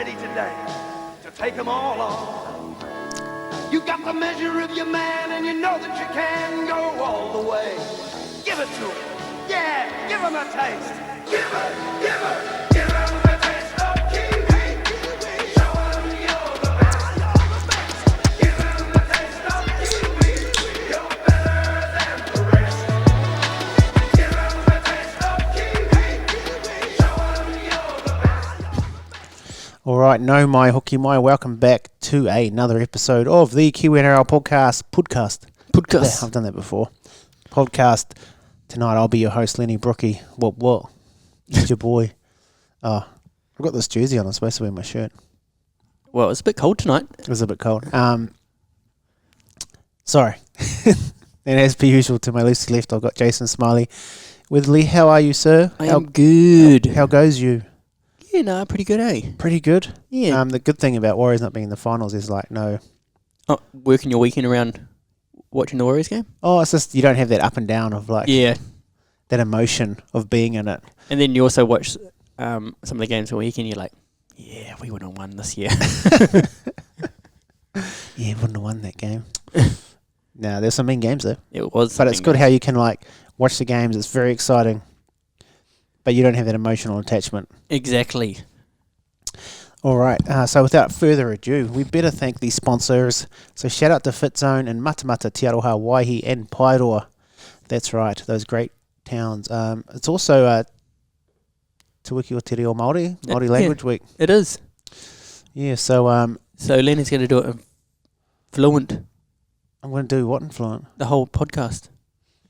ready today to take them all on. You got the measure of your man, and you know that you can go all the way. Give it to him. Yeah, give him a taste. Give him a taste of Kiwi. Show him you're the best. Give him a taste of Kiwi. You're better than the rest. Give him a taste of Kiwi. Show him you're the best. All right, no my hooky my. Welcome back to another episode of the Kiwi NRL podcast. Yeah, I've done that before. Podcast. Tonight I'll be your host, Lennie Brookie. What? It's your boy. Oh, I've got this jersey on. I'm supposed to wear my shirt. Well, it's a bit cold tonight. It was a bit cold. Sorry. And as per usual, to my left, I've got Jason Smiley with Lee. How are you, sir? I am good. How goes you? Yeah, no, pretty good, eh? Pretty good. Yeah. The good thing about Warriors not being in the finals is no. Oh, working your weekend around watching the Warriors game? Oh, it's just you don't have that up and down of Yeah. that emotion of being in it. And then you also watch some of the games on the weekend, you're like, yeah, we would have won this year. Yeah, wouldn't have won that game. No, there's some mean games though. It was. But it's good how you can watch the games. It's very exciting. But you don't have that emotional attachment. Exactly. All right. So without further ado, we better thank the sponsors. So shout out to FitZone and Matamata, Te Aroha, Waihi and Paeroa. That's right. Those great towns. It's also Te Wiki o Te Reo Māori Language Week. It is. Yeah. So So Lennie's going to do it in fluent. I'm going to do what in fluent? The whole podcast.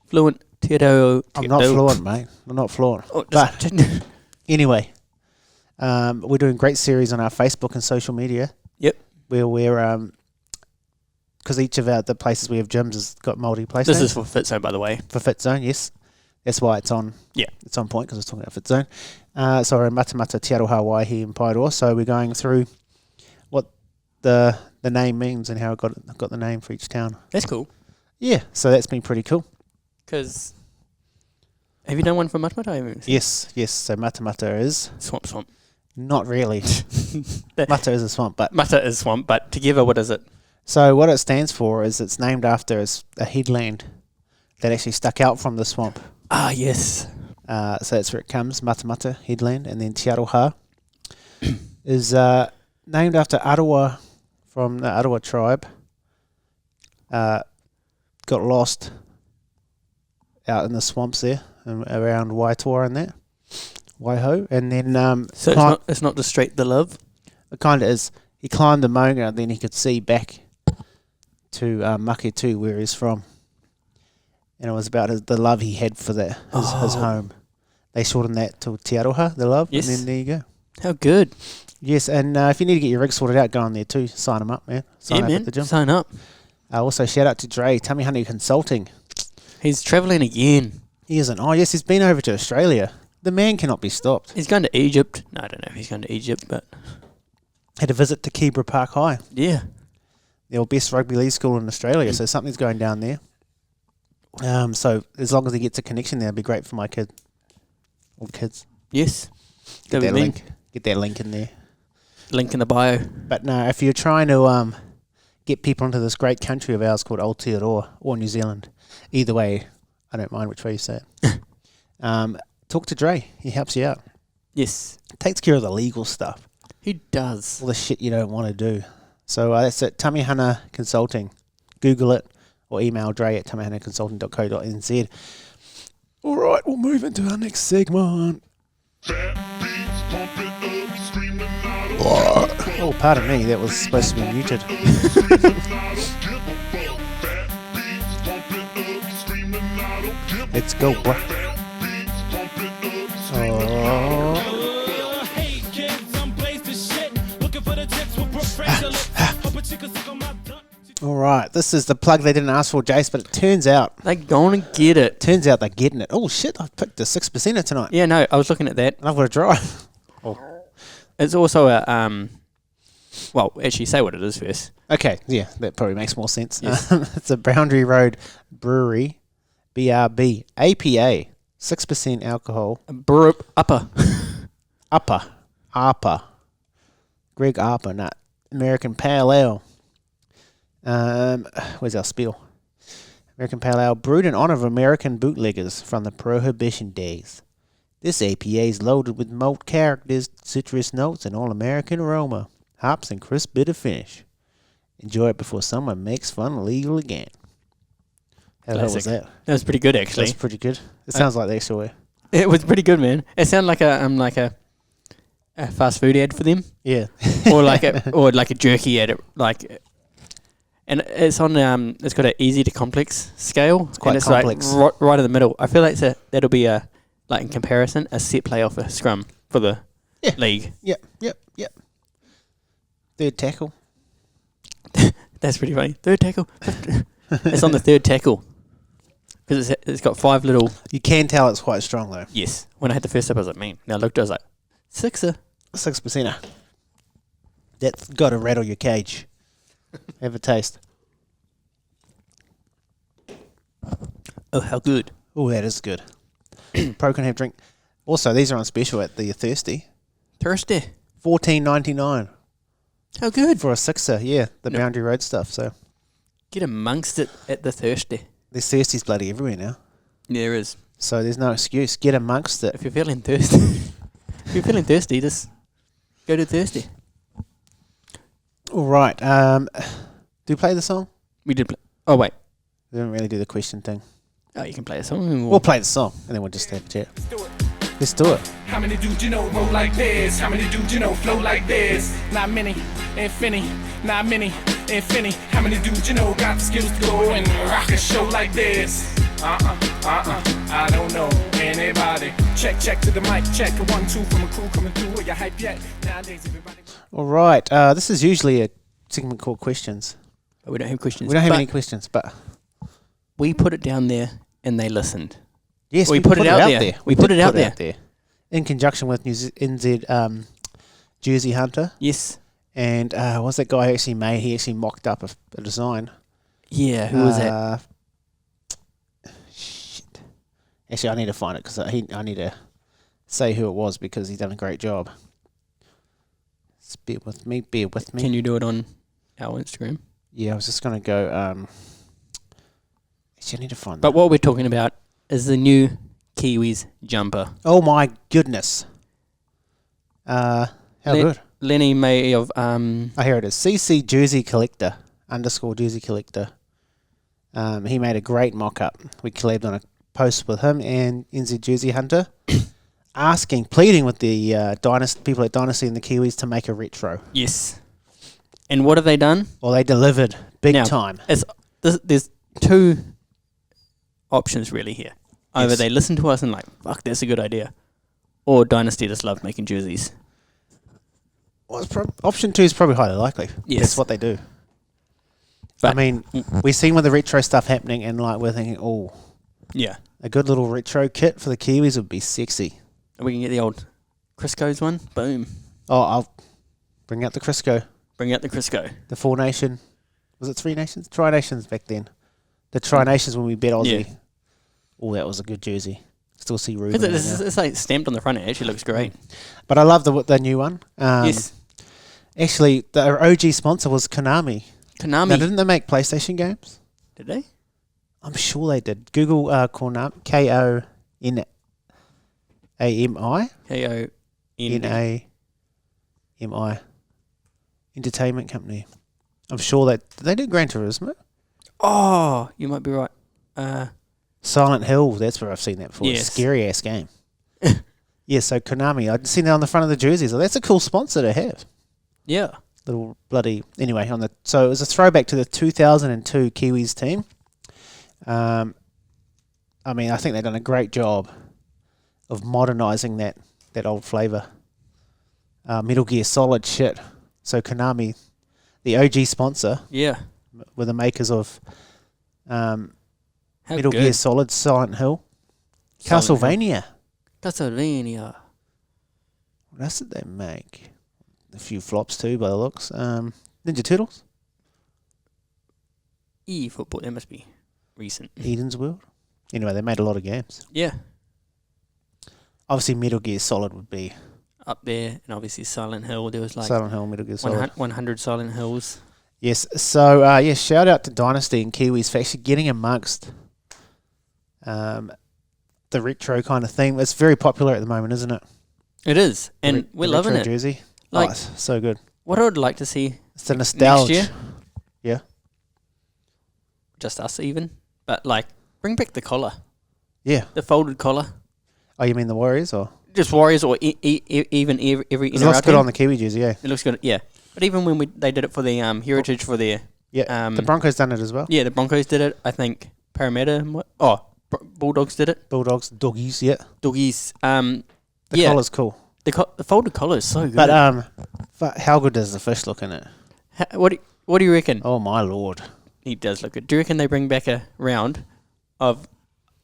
Fluent. Te Reo. I'm not fluent, mate. I'm not fluent. Oh, but anyway, we're doing great series on our Facebook and social media. Yep. Where we're because each of the places we have gyms has got multi-place. This names. is for FitZone, by the way. For FitZone, yes. That's why it's on. Yeah. It's on point because I was talking about FitZone. So we're in Matamata, Te Aroha, Waihi and Paeroa. So we're going through what the name means and how it got the name for each town. That's cool. Yeah. So that's been pretty cool. Because have you done one for Matamata? Yes. So Matamata is Swamp. not really. Mata is a swamp, but Mata is swamp, but together, what is it? so what it stands for is it's named after a headland that actually stuck out from the swamp. Ah, yes. So that's where it comes, Matamata headland, and then Te Aroha is named after Arawa from the Arawa tribe. Got lost out in the swamps there, around Waitoa and that, Waiho, and then So it's not just straight the love? it kind of is. He climbed the maunga and then he could see back to Maketu, where he's from. And it was about the love he had for his home. They shortened that to Te Aroha, the love, Yes. and then there you go. How good. Yes, and if you need to get your rig sorted out, go on there too. Sign them up, man. Sign up at the gym. Sign up. Also, shout out to Dre, Tamihana Consulting. He's travelling again. He isn't. Oh, yes, he's been over to Australia. The man cannot be stopped. He's going to Egypt. No, I don't know if he's going to Egypt, but Had a visit to Kibra Park High, yeah. the best rugby league school in Australia, so something's going down there. So as long as he gets a connection there, it'd be great for my kid. All the kids. Yes. Get That'd that be me. link. Get that link in there. Link in the bio. But no, if you're trying to get people into this great country of ours called Aotearoa or New Zealand, either way, I don't mind which way you say it. Talk to Dre. He helps you out. Yes. Takes care of the legal stuff. He does. All the shit you don't want to do. So that's it. Tamihana Consulting. Google it or email Dre at tamihanaconsulting.co.nz. All right, we'll move into our next segment. Oh, pardon me. That was supposed to be muted. Let's go, bro. All right, this is the plug they didn't ask for, Jace, but it turns out They're going to get it. they're getting it. Oh shit, I picked a 6%er tonight. Yeah, no, I was looking at that. And I've got to drive. It's also a, well, actually say what it is first. Okay, yeah, that probably makes more sense. Yes. It's a Boundary Road Brewery, BRB, APA, 6% alcohol. Upper. APA. Greg Arper, nut. American Pale Ale. Where's our spiel? American Pale Ale, brewed in honor of American bootleggers from the Prohibition days. This APA is loaded with malt characters, citrus notes, and all-American aroma, hops, and crisp bitter finish. Enjoy it before someone makes fun illegal again. How the hell was that? That was pretty good, actually. That's pretty good. It sounds like the actual way. It was pretty good, man. It sounded like a fast food ad for them, Yeah. or like a jerky ad, and it's on it's got an easy to complex scale. It's quite and complex. like right in the middle. I feel like that'll be like in comparison a set play off a scrum for the league. Yep. Third tackle. That's pretty funny. Third tackle. It's on the third tackle because it's got 5 little. You can tell it's quite strong though. Yes. When I had the first up, I was like, man. Now I looked, I was like, 6er. 6%. That's got to rattle your cage. Have a taste. Oh, how good. Oh, that is good. Pro can have drink. Also, these are on special at the Thirsty. Thirsty. $14.99 How good. for a 6er. Yeah, the Boundary Road stuff. So Get amongst it at the Thirsty. there's Thirsties bloody everywhere now. Yeah, there is. So there's no excuse. Get amongst it. If you're feeling thirsty, just go to Thirsty. All right. Do you play the song? We did play. Oh, wait. We didn't really do the question thing. Oh, you can play a song. We'll play the song and then we'll just have a chat. Let's do it. How many dudes you know roll like this? How many dudes you know flow like this? Not many, infinity. Not many, infinity. How many dudes you know got the skills to go and rock a show like this? I don't know anybody. Check to the mic, check a 1, 2 from a crew coming through. Are you hype yet? Nowadays everybody. All right. This is usually a segment called questions. But we don't have questions. We don't have But any questions, but we put it down there and they listened. yes, we put it out there. We put did it out there. in conjunction with NZ Jersey Hunter. Yes. And what's that guy actually made? He actually mocked up a design. Yeah, who was that? Shit. Actually, I need to find it because I need to say who it was because he's done a great job. Just bear with me. Can you do it on our Instagram? Yeah, I was just going to go... actually, I need to find But that. what we're talking about is the new Kiwis jumper. Oh, my goodness. How good. Lennie may have... Oh, here it is. CC Jersey Collector, _Jersey Collector. He made a great mock-up. We collabed on a post with him and NZ Jersey Hunter, pleading with the people at Dynasty and the Kiwis to make a retro. Yes. And what have they done? Well, they delivered big Now, time. There's 2 options really here. Either Yes. they listen to us and like, fuck, that's a good idea. Or Dynasty just love making jerseys. Well, option 2 is probably highly likely. Yes. That's what they do. But I mean, we've seen with the retro stuff happening and like we're thinking, oh, yeah. a good little retro kit for the Kiwis would be sexy. We can get the old Crisco's one. Boom. Oh, I'll bring out the Crisco. Bring out the Crisco. The 4 Nation. Was it 3 Nations? Tri Nations back then. The Tri Nations when we bet Aussie. Yeah. Oh, that was a good jersey. Still see Ruben. It's like stamped on the front. It actually looks great. But I love the new one. Yes. Actually, the OG sponsor was Konami. Konami. Now, didn't they make PlayStation games? Did they? I'm sure they did. Google Konami. Konami. Konami. Entertainment company. I'm sure did they do Gran Turismo? Oh, you might be right. Silent Hill, that's where I've seen that before. Yes. Scary ass game. Yeah, so Konami, I'd seen that on the front of the jerseys. So that's a cool sponsor to have. Yeah. Little bloody anyway so it was a throwback to the 2002 Kiwis team. I mean, I think they've done a great job of modernising that old flavour. Metal Gear Solid shit. So Konami, the OG sponsor, Yeah. were the makers of How Metal good. Gear Solid, Silent Hill, Silent Hill. Castlevania. Castlevania. What else did they make? A few flops too, by the looks. Ninja Turtles, Football. That must be recent. Eden's World. Anyway, they made a lot of games. Yeah. Obviously, Metal Gear Solid would be up there, and obviously Silent Hill. There was like Silent Hill, Metal Gear Solid. 100 Silent Hills. Yes. So shout out to Dynasty and Kiwis for actually getting amongst the retro kind of theme. It's very popular at the moment, isn't it? It is, and we're The loving retro it. jersey. Like, It's so good. what I would like to see It's the nostalgia. next year, Yeah. just us even, but like bring back the collar, Yeah. the folded collar. Oh, you mean the Warriors or? Just Warriors or even every It looks NRL good team. on the Kiwi jersey, yeah. It looks good, yeah. But even when they did it for the heritage for their Yeah. The Broncos done it as well. the Broncos did it. I think Parramatta. Bulldogs did it. Bulldogs, doggies, yeah. Doggies. The collar's cool. The folded collar is so good. But how good does the fish look in it? What do you reckon? Oh my lord! He does look good. Do you reckon they bring back a round of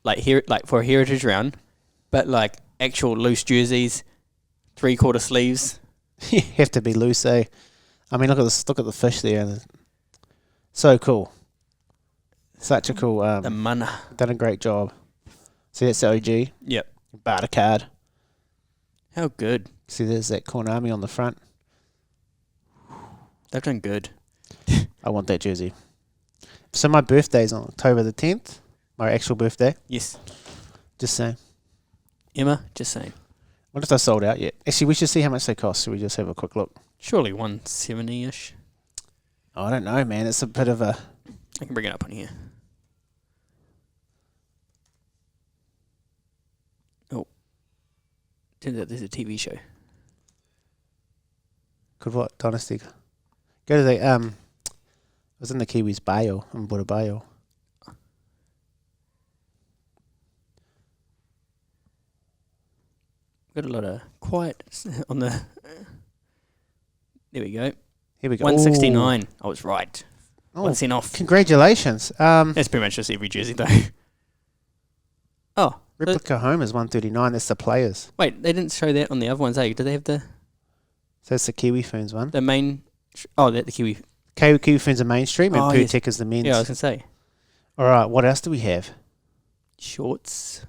like for a heritage round, but like actual loose jerseys, 3/4 sleeves? You have to be loose, eh? I mean, look at the fish there. So cool. Such a cool. The mana. Done a great job. See, that's the OG. Yep. Barter card. How good. See, there's that Konami on the front. They've done good. I want that jersey. So my birthday's on October the 10th. My actual birthday. Yes. Just saying. Emma, just saying. What if they're sold out yet? Actually, we should see how much they cost. Should we just have a quick look? Surely 170-ish. Oh, I don't know, man. It's a bit of a... I can bring it up on here. Oh. Turns out there's a TV show. Could what? Dynasty. Go to the... I was in the Kiwis bio, in Buddha bio. Got a lot of quiet on the... There we go. Here we go. 169. I was right. Oh, 1 cent off. congratulations. That's pretty much just every jersey, though. Oh. Replica home is 139. That's the players. Wait, they didn't show that on the other ones, eh? Did they have the So that's the Kiwi Ferns one. main... the Kiwi... Kiwi Ferns are mainstream and Oh, Poo yes. Tech is the men's. Yeah, I was going to say. All right, what else do we have? Shorts.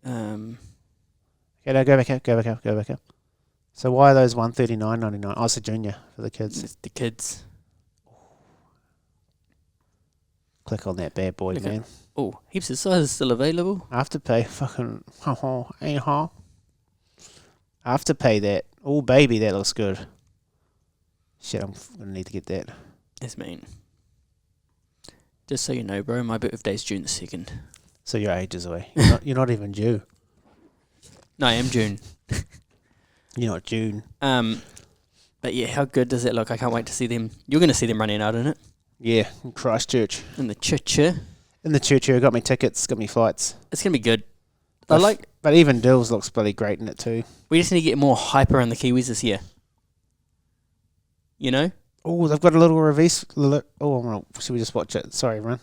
Okay, no, go back up. So why are those 139.99? Oh, it's a junior for the kids. It's the kids. Click on that bad boy, Look at- man. Oh, heaps of sizes still available. Afterpay, fucking, Afterpay that. Oh, baby, that looks good. Shit, I'm going to need to get that. That's mean. Just so you know, bro, my birthday's June the 2nd. So you're ages away. You're not even due. No, I am June. You're not June. But yeah, how good does it look? I can't wait to see them. You're going to see them running out in it. Yeah, in Christchurch. In the church. In the church here, got me tickets, got me flights. It's going to be good. But even Dills looks bloody great in it too. We just need to get more hype around the Kiwis this year. You know? Oh, they've got a little release. Should we just watch it? Sorry, everyone.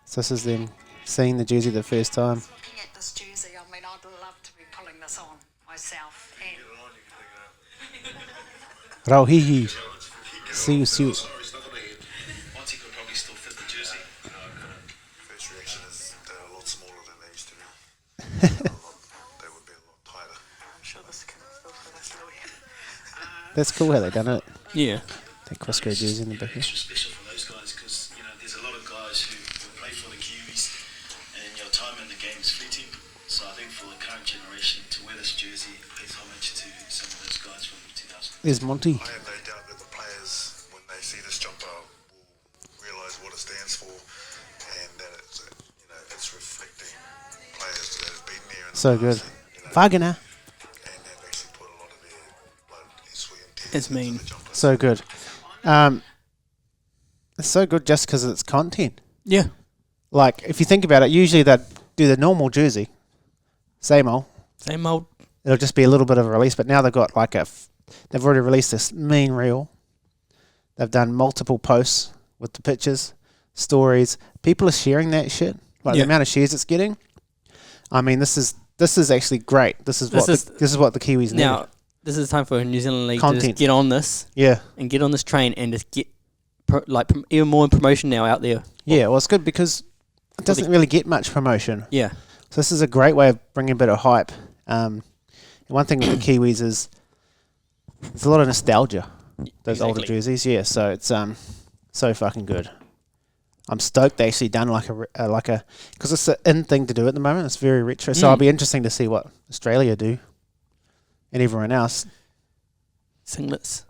So this is them seeing the jersey the first time. Looking at this jersey, I mean, I'd love to be pulling this on myself. And Rauhihi. See you. Once he could probably still fit the jersey. First reaction is they're a lot smaller than they used to be. They would be a lot tighter. I'm sure this can still fit us still here. That's cool how they done it. Yeah. That Crisco jersey in the back here. Extra special for those guys because there's a lot of guys who play for the Kiwis and your time in the game is fleeting. So I think for the current generation to wear this jersey pays homage to some of those guys from the 2000s. There's Monty. I have no doubt that the players, when they see this jumper, will realise what it stands for, and that it's reflecting players that have been there. In the So past good. and, Wagner. and they've actually put a lot of their blood, sweat, and tears It's into mean. the jumper. So good. It's so good just because of its content. Yeah. Like, if you think about it, usually they'd do the normal jersey. Same old. Same old. It'll just be a little bit of a release, but now they've got they've already released this mean reel. They've done multiple posts with the pictures, stories. People are sharing that shit. Like Yeah. the amount of shares it's getting. I mean, this is actually great. This is what the Kiwis need. Now, this is time for New Zealand League to Content. just get on this Yeah. and get on this train and just get even more promotion now out there. Yeah, well, it's good because it doesn't really get much promotion. Yeah. So this is a great way of bringing a bit of hype. And one thing with the Kiwis is there's a lot of nostalgia. Those older jerseys, yeah. So it's so fucking good. I'm stoked they actually done like a because it's an in thing to do at the moment. It's very retro. So it'll be interesting to see what Australia do and everyone else. Singlets.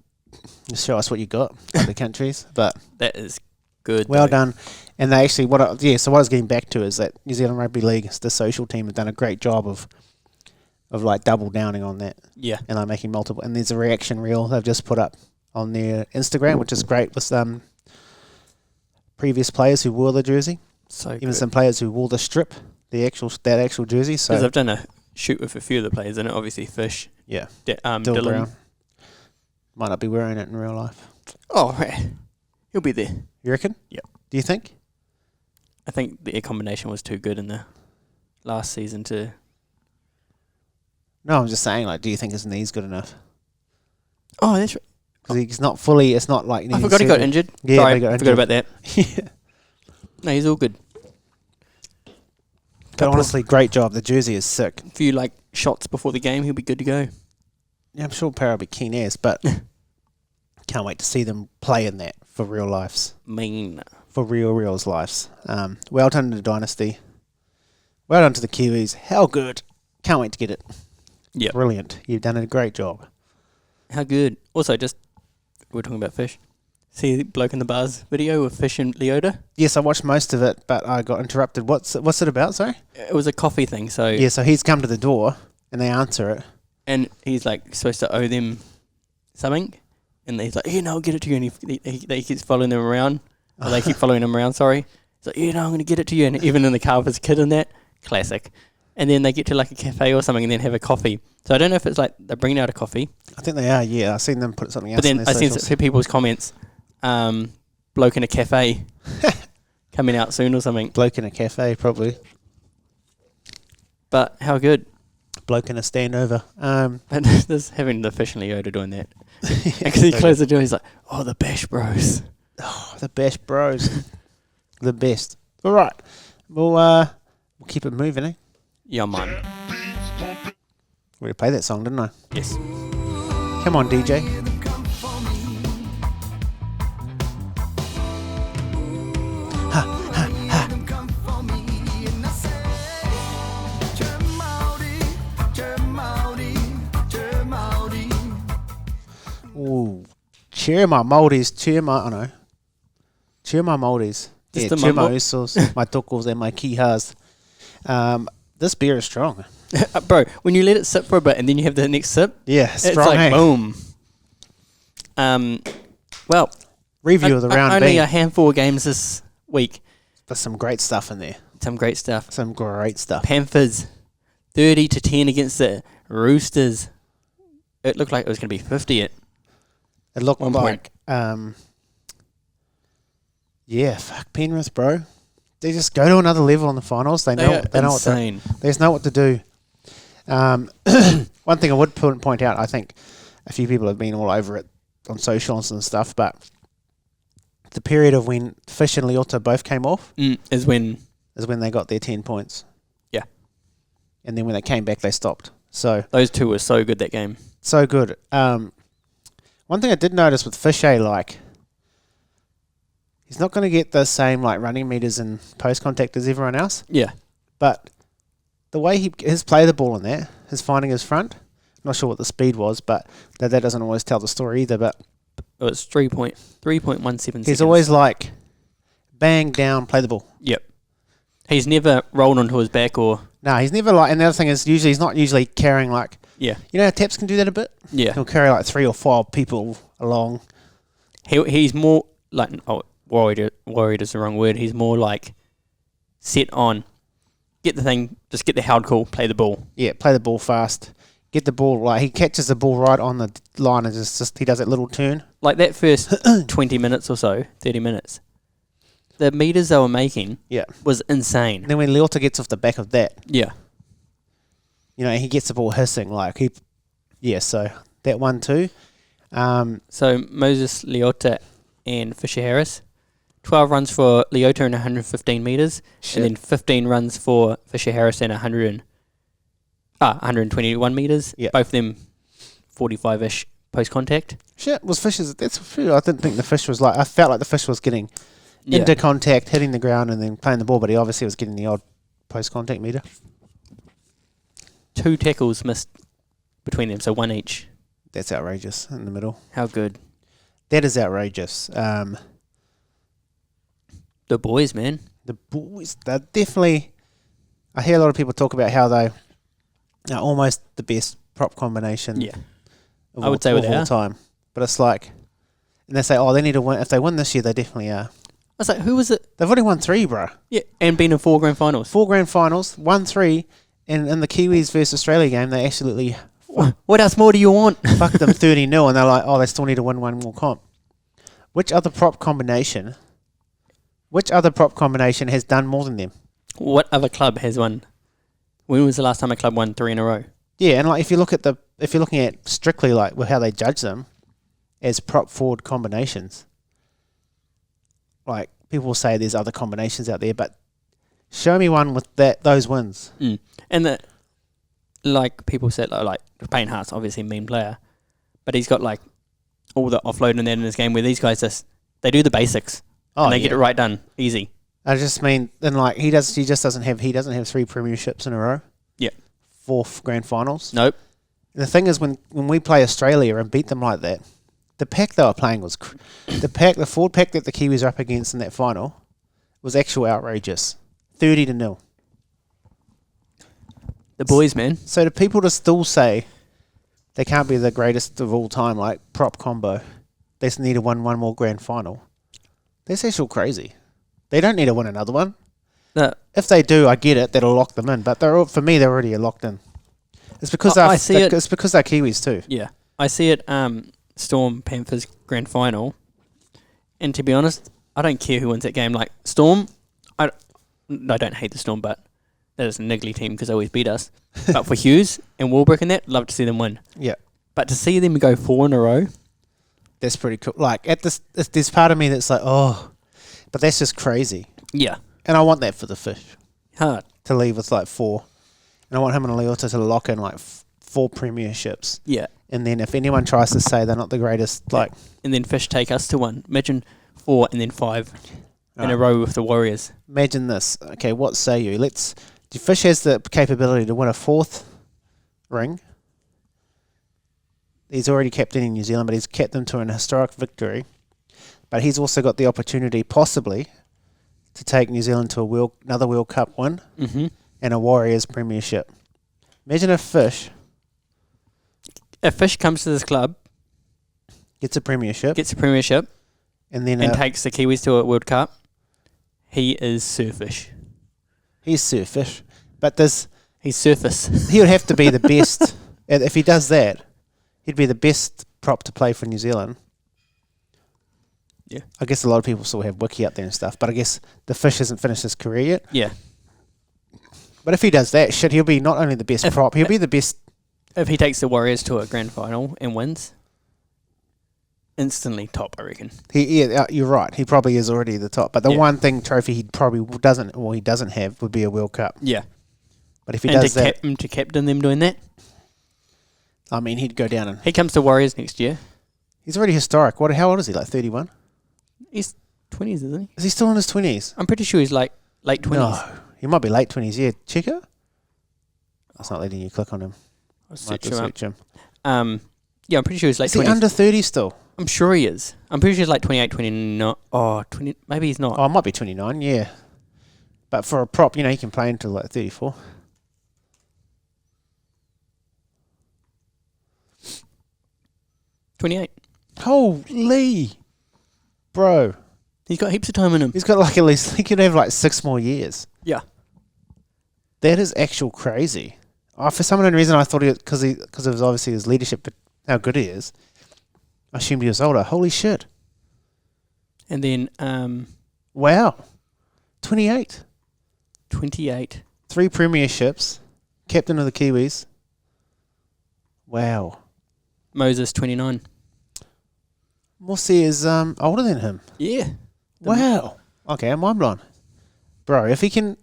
Just show us what you got, other countries. But That is good. well though. done. And they actually, so what I was getting back to is that New Zealand Rugby League, the social team, have done a great job of like double downing on that. Yeah. And like making multiple. And there's a reaction reel they've just put up on their Instagram, which is great with previous players who wore the jersey, So even good. some players who wore the strip, that actual jersey. So Because I've done a shoot with a few of the players in it. Obviously, Fish. yeah, Dylan. Brown might not be wearing it in real life. Oh, right. He'll be there. You reckon? Yep. Do you think? I think the air combination was too good in the last season to... No, I'm just saying. Like, do you think his knee's good enough? Oh, that's right. Because he's not fully. It's not like. I forgot he got settled. injured. Yeah, Sorry, he got forgot injured. about that. Yeah. No, he's all good. But honestly, great job. The jersey is sick. A few like shots before the game, he'll be good to go. Yeah, I'm sure Para will be keen as, but can't wait to see them play in that for real lives. Mean. For reals lives. Well done to the Dynasty. Well done to the Kiwis. How good. Can't wait to get it. Yeah. Brilliant. You've done a great job. How good. Also, just we're talking about Fish. See the bloke in the bars video with Fish and Leota? Yes, I watched most of it, but I got interrupted. What's it about, sorry? It was a coffee thing, so Yeah, so he's come to the door and they answer it. and he's like supposed to owe them something, and he's like, I'll get it to you, and he keeps following them around, or they keep following him around. Sorry, he's like, I'm going to get it to you, and even in the car with his kid in that, classic. And then they get to like a cafe or something, and then have a coffee. So I don't know if it's like they're bringing out a coffee, I think they are, yeah. I've seen them put something else but then on I their seen socials. some people's comments, bloke in a cafe coming out soon or something. Bloke in a cafe, probably. But how good. Bloke in a standover. But just having the Fish and Leota doing that. Because he closed the door, he's like, the Bash Bros. Oh, the best bros. The best. All right. We'll keep it moving, eh? Yeah, man. We played that song, didn't I? Yes. Come on, DJ. Ooh. Cheer my Maldies, cheer my Maldies. Just Yeah, the cheer my mumble. usos, my tokos and my kihas. This beer is strong. Bro, when you let it sit for a bit and then you have the next sip, Yeah, it's strong, like eh? boom. Well, Review of the round only B. a handful of games this week. There's some great stuff in there. Some great stuff. Some great stuff. Panthers, 30-10 against the Roosters. It looked like it was going to be 50 at It looked 1 like, yeah, fuck Penrith, bro. They just go to another level in the finals. They know, are they know what to, insane. they just know what to do. One thing I would point out, I think a few people have been all over it on socials and stuff, but the period of when Fish and Leota both came off Is when... is when they got their 10 points. Yeah. And then when they came back, they stopped. So Those two were so good that game. so good. One thing I did notice with Fisher, like, he's not going to get the same like running meters and post contact as everyone else, Yeah. but the way his play the ball in there, his finding his front, not sure what the speed was, but that doesn't always tell the story either. But It was 3.17 seconds. he's always like, bang down, play the ball. Yep. He's never rolled onto his back or... No, he's never like. And the other thing is, he's not usually carrying like. Yeah. You know how Taps can do that a bit? Yeah. He'll carry like 3 or 4 people along. He's more like... worried is the wrong word. He's more like set on, get the thing, just get the held call, play the ball. Yeah, play the ball fast. Get the ball, like, he catches the ball right on the line and just he does that little turn. Like that first 20 minutes or so, 30 minutes, the meters they were making Yeah. was insane. And then when Leota gets off the back of that, Yeah. you know, he gets the ball hissing, like, so that one too. So Moses Leota and Fisher Harris, 12 runs for Leota in 115 metres, Shit. and then 15 runs for Fisher Harris in 121 metres. Yeah. Both of them 45-ish post-contact. Shit, was Fisher's... That's true. I didn't think the Fish was like... I felt like the Fish was getting into contact, hitting the ground, and then playing the ball, but he obviously was getting the odd post-contact meter. 2 tackles missed between them, so 1 each. That's outrageous in the middle. How good. That is outrageous. The boys, man. The boys, they're definitely... I hear a lot of people talk about how they are almost the best prop combination Yeah. of I would say of they all are. time. But it's like... And they say, oh, they need to win. If they win this year, they definitely are. I was like, who was it? They've already won 3, bro. Yeah, and been in 4 grand finals. 4 grand finals, won 3, and in the Kiwis versus Australia game, they absolutely What else more do you want? fucked them 30-0, and they're like, oh, they still need to win one more comp. Which other prop combination has done more than them? What other club has won? When was the last time a club won 3 in a row? Yeah, and like if you're looking at strictly like how they judge them as prop forward combinations, like people will say there's other combinations out there, but show me one with those wins. And the, like people said, like Payne Hart's obviously a mean player, but he's got like all the offload and that in his game where these guys they do the basics and they get it right done easy. I just mean, then like he doesn't have 3 premierships in a row. Yeah. 4 grand finals. Nope. And the thing is, when we play Australia and beat them like that, the pack they were playing was the forward pack that the Kiwis are up against in that final was actual outrageous, 30-0. The boys, man. So do people to still say they can't be the greatest of all time, like prop combo? They just need to win one more grand final. That's actually crazy. They don't need to win another one. No, If they do, I get it. That'll lock them in. But for me, they're already locked in. It's because it's because they're Kiwis too. yeah. I see it Storm Panthers grand final, and to be honest, I don't care who wins that game. Like Storm, I don't hate the Storm, but that is a niggly team because they always beat us. But for Hughes and Warbrick and that, love to see them win. Yeah, But to see them go 4 in a row, that's pretty cool. Like there's part of me that's like, oh, but that's just crazy. yeah, And I want that for the Fish hard. to leave with like 4, and I want him and Leota to lock in like 4 premierships. Yeah. And then if anyone tries to say they're not the greatest, like And then Fish take us to 1. Imagine 4 and then 5 in a Right. row with the Warriors. imagine this. Okay, what say you? Fish has the capability to win a 4th ring. He's already captaining New Zealand, but he's kept them to an historic victory. But he's also got the opportunity, possibly, to take New Zealand to another World Cup win Mm-hmm. and a Warriors premiership. Imagine if Fish If Fish comes to this club, gets a premiership, gets a premiership, and then and takes the Kiwis to a World Cup, he is surfish. he's Surfish. But He's surface. he would have to be the best. And if he does that, he'd be the best prop to play for New Zealand. Yeah. I guess a lot of people still have Wiki up there and stuff, but I guess the Fish hasn't finished his career yet. Yeah. But if he does that, he'll be not only the best prop, he'll be the best. If he takes the Warriors to a grand final and wins, instantly top, I reckon. You're right. He probably is already the top. But the one trophy he probably doesn't have would be a World Cup. Yeah. But if he And does that, to captain them doing that, I mean, he'd go down and he comes to Warriors next year. he's already historic. How old is he? Like 31? He's 20s, isn't he? Is he still in his 20s? I'm pretty sure he's like late 20s. No, he might be late 20s. Yeah, checker. It's not letting you click on him. I'll Might search him up. search him. Yeah, I'm pretty sure he's late Is he 20s. under 30 still? I'm sure he is. I'm pretty sure he's like 28, 29. Oh, 20. Maybe he's not. Oh, it might be 29. Yeah, but for a prop, he can play until like 34. Oh, 28. Holy, bro! He's got heaps of time in him. He's got like at least he could have like 6 more years. Yeah. That is actual crazy. Oh, for some unknown reason, I thought because it was obviously his leadership, but how good he is. I assumed he was older. Holy shit! And then Wow, 28, 28. 3 premierships, captain of the Kiwis. Wow, Moses, 29. Mossy is older than him. Yeah. Wow. Okay, I'm mind blown. Bro, if he can...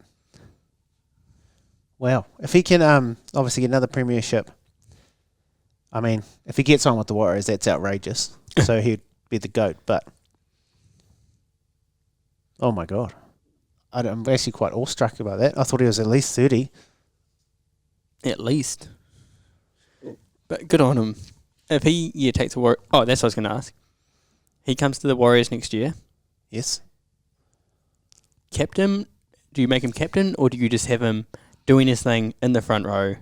Wow. If he can obviously get another premiership, I mean, if he gets on with the Warriors, that's outrageous. So he'd be the GOAT, but... Oh, my God. I'm actually quite awestruck about that. I thought he was at least 30. At least. But good on him. If he takes the Warriors... Oh, that's what I was going to ask. He comes to the Warriors next year. Yes. Captain? Do you make him captain, or do you just have him doing his thing in the front row?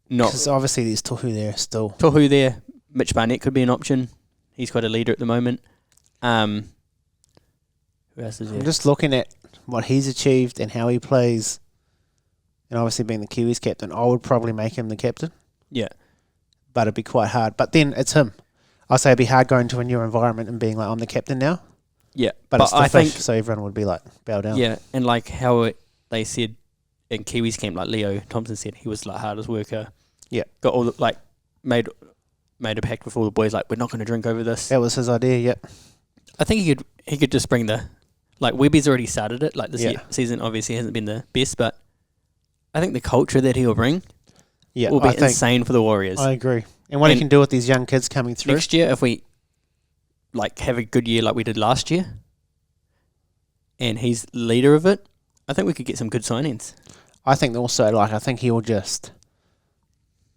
Not Because obviously there's Tohu there still. Tohu there. Mitch Barnett could be an option. He's quite a leader at the moment. Who else is there? I'm just looking at what he's achieved and how he plays, and obviously being the Kiwis captain, I would probably make him the captain. Yeah. But it'd be quite hard. But then it's him. I say it'd be hard going to a new environment and being like, I'm the captain now. Yeah. But it's the I fish, think, so everyone would be like, bow down. yeah, and like how they said in Kiwis camp, like Leo Thompson said, he was like hardest worker. Yeah. Got all the, like, made a pact with all the boys, like, we're not going to drink over this. That was his idea, yep. I think he could just bring the, like, Webby's already started it. Like, this Yeah. season obviously hasn't been the best, but I think the culture that he'll bring will be insane for the Warriors. I agree. And what he can do with these young kids coming through. Next year, if we, like, have a good year like we did last year, and he's leader of it, I think we could get some good signings. I think also, like, I think he'll just,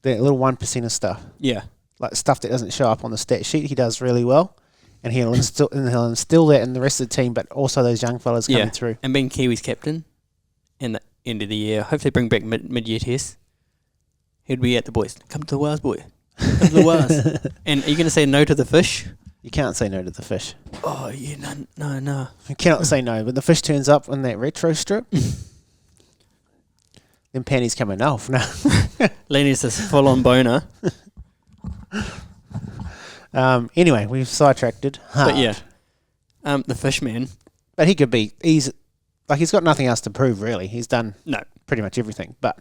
that little 1% of stuff, Yeah. like stuff that doesn't show up on the stat sheet, he does really well. And he'll instill that in the rest of the team, but also those young fellas coming through. And being Kiwis captain in the end of the year, hopefully bring back mid-year tests. He'd be at the boys. Come to the Wars, boy. Come to the Wars. And are you going to say no to the fish? You can't say no to the fish. Oh, yeah, no. You cannot say no, but the fish turns up in that retro strip. Then panties coming off. No. Lennie's this full-on boner. Anyway, we've sidetracked it. But yeah, the fish man. But he could be. He's got nothing else to prove, really. He's done pretty much everything. But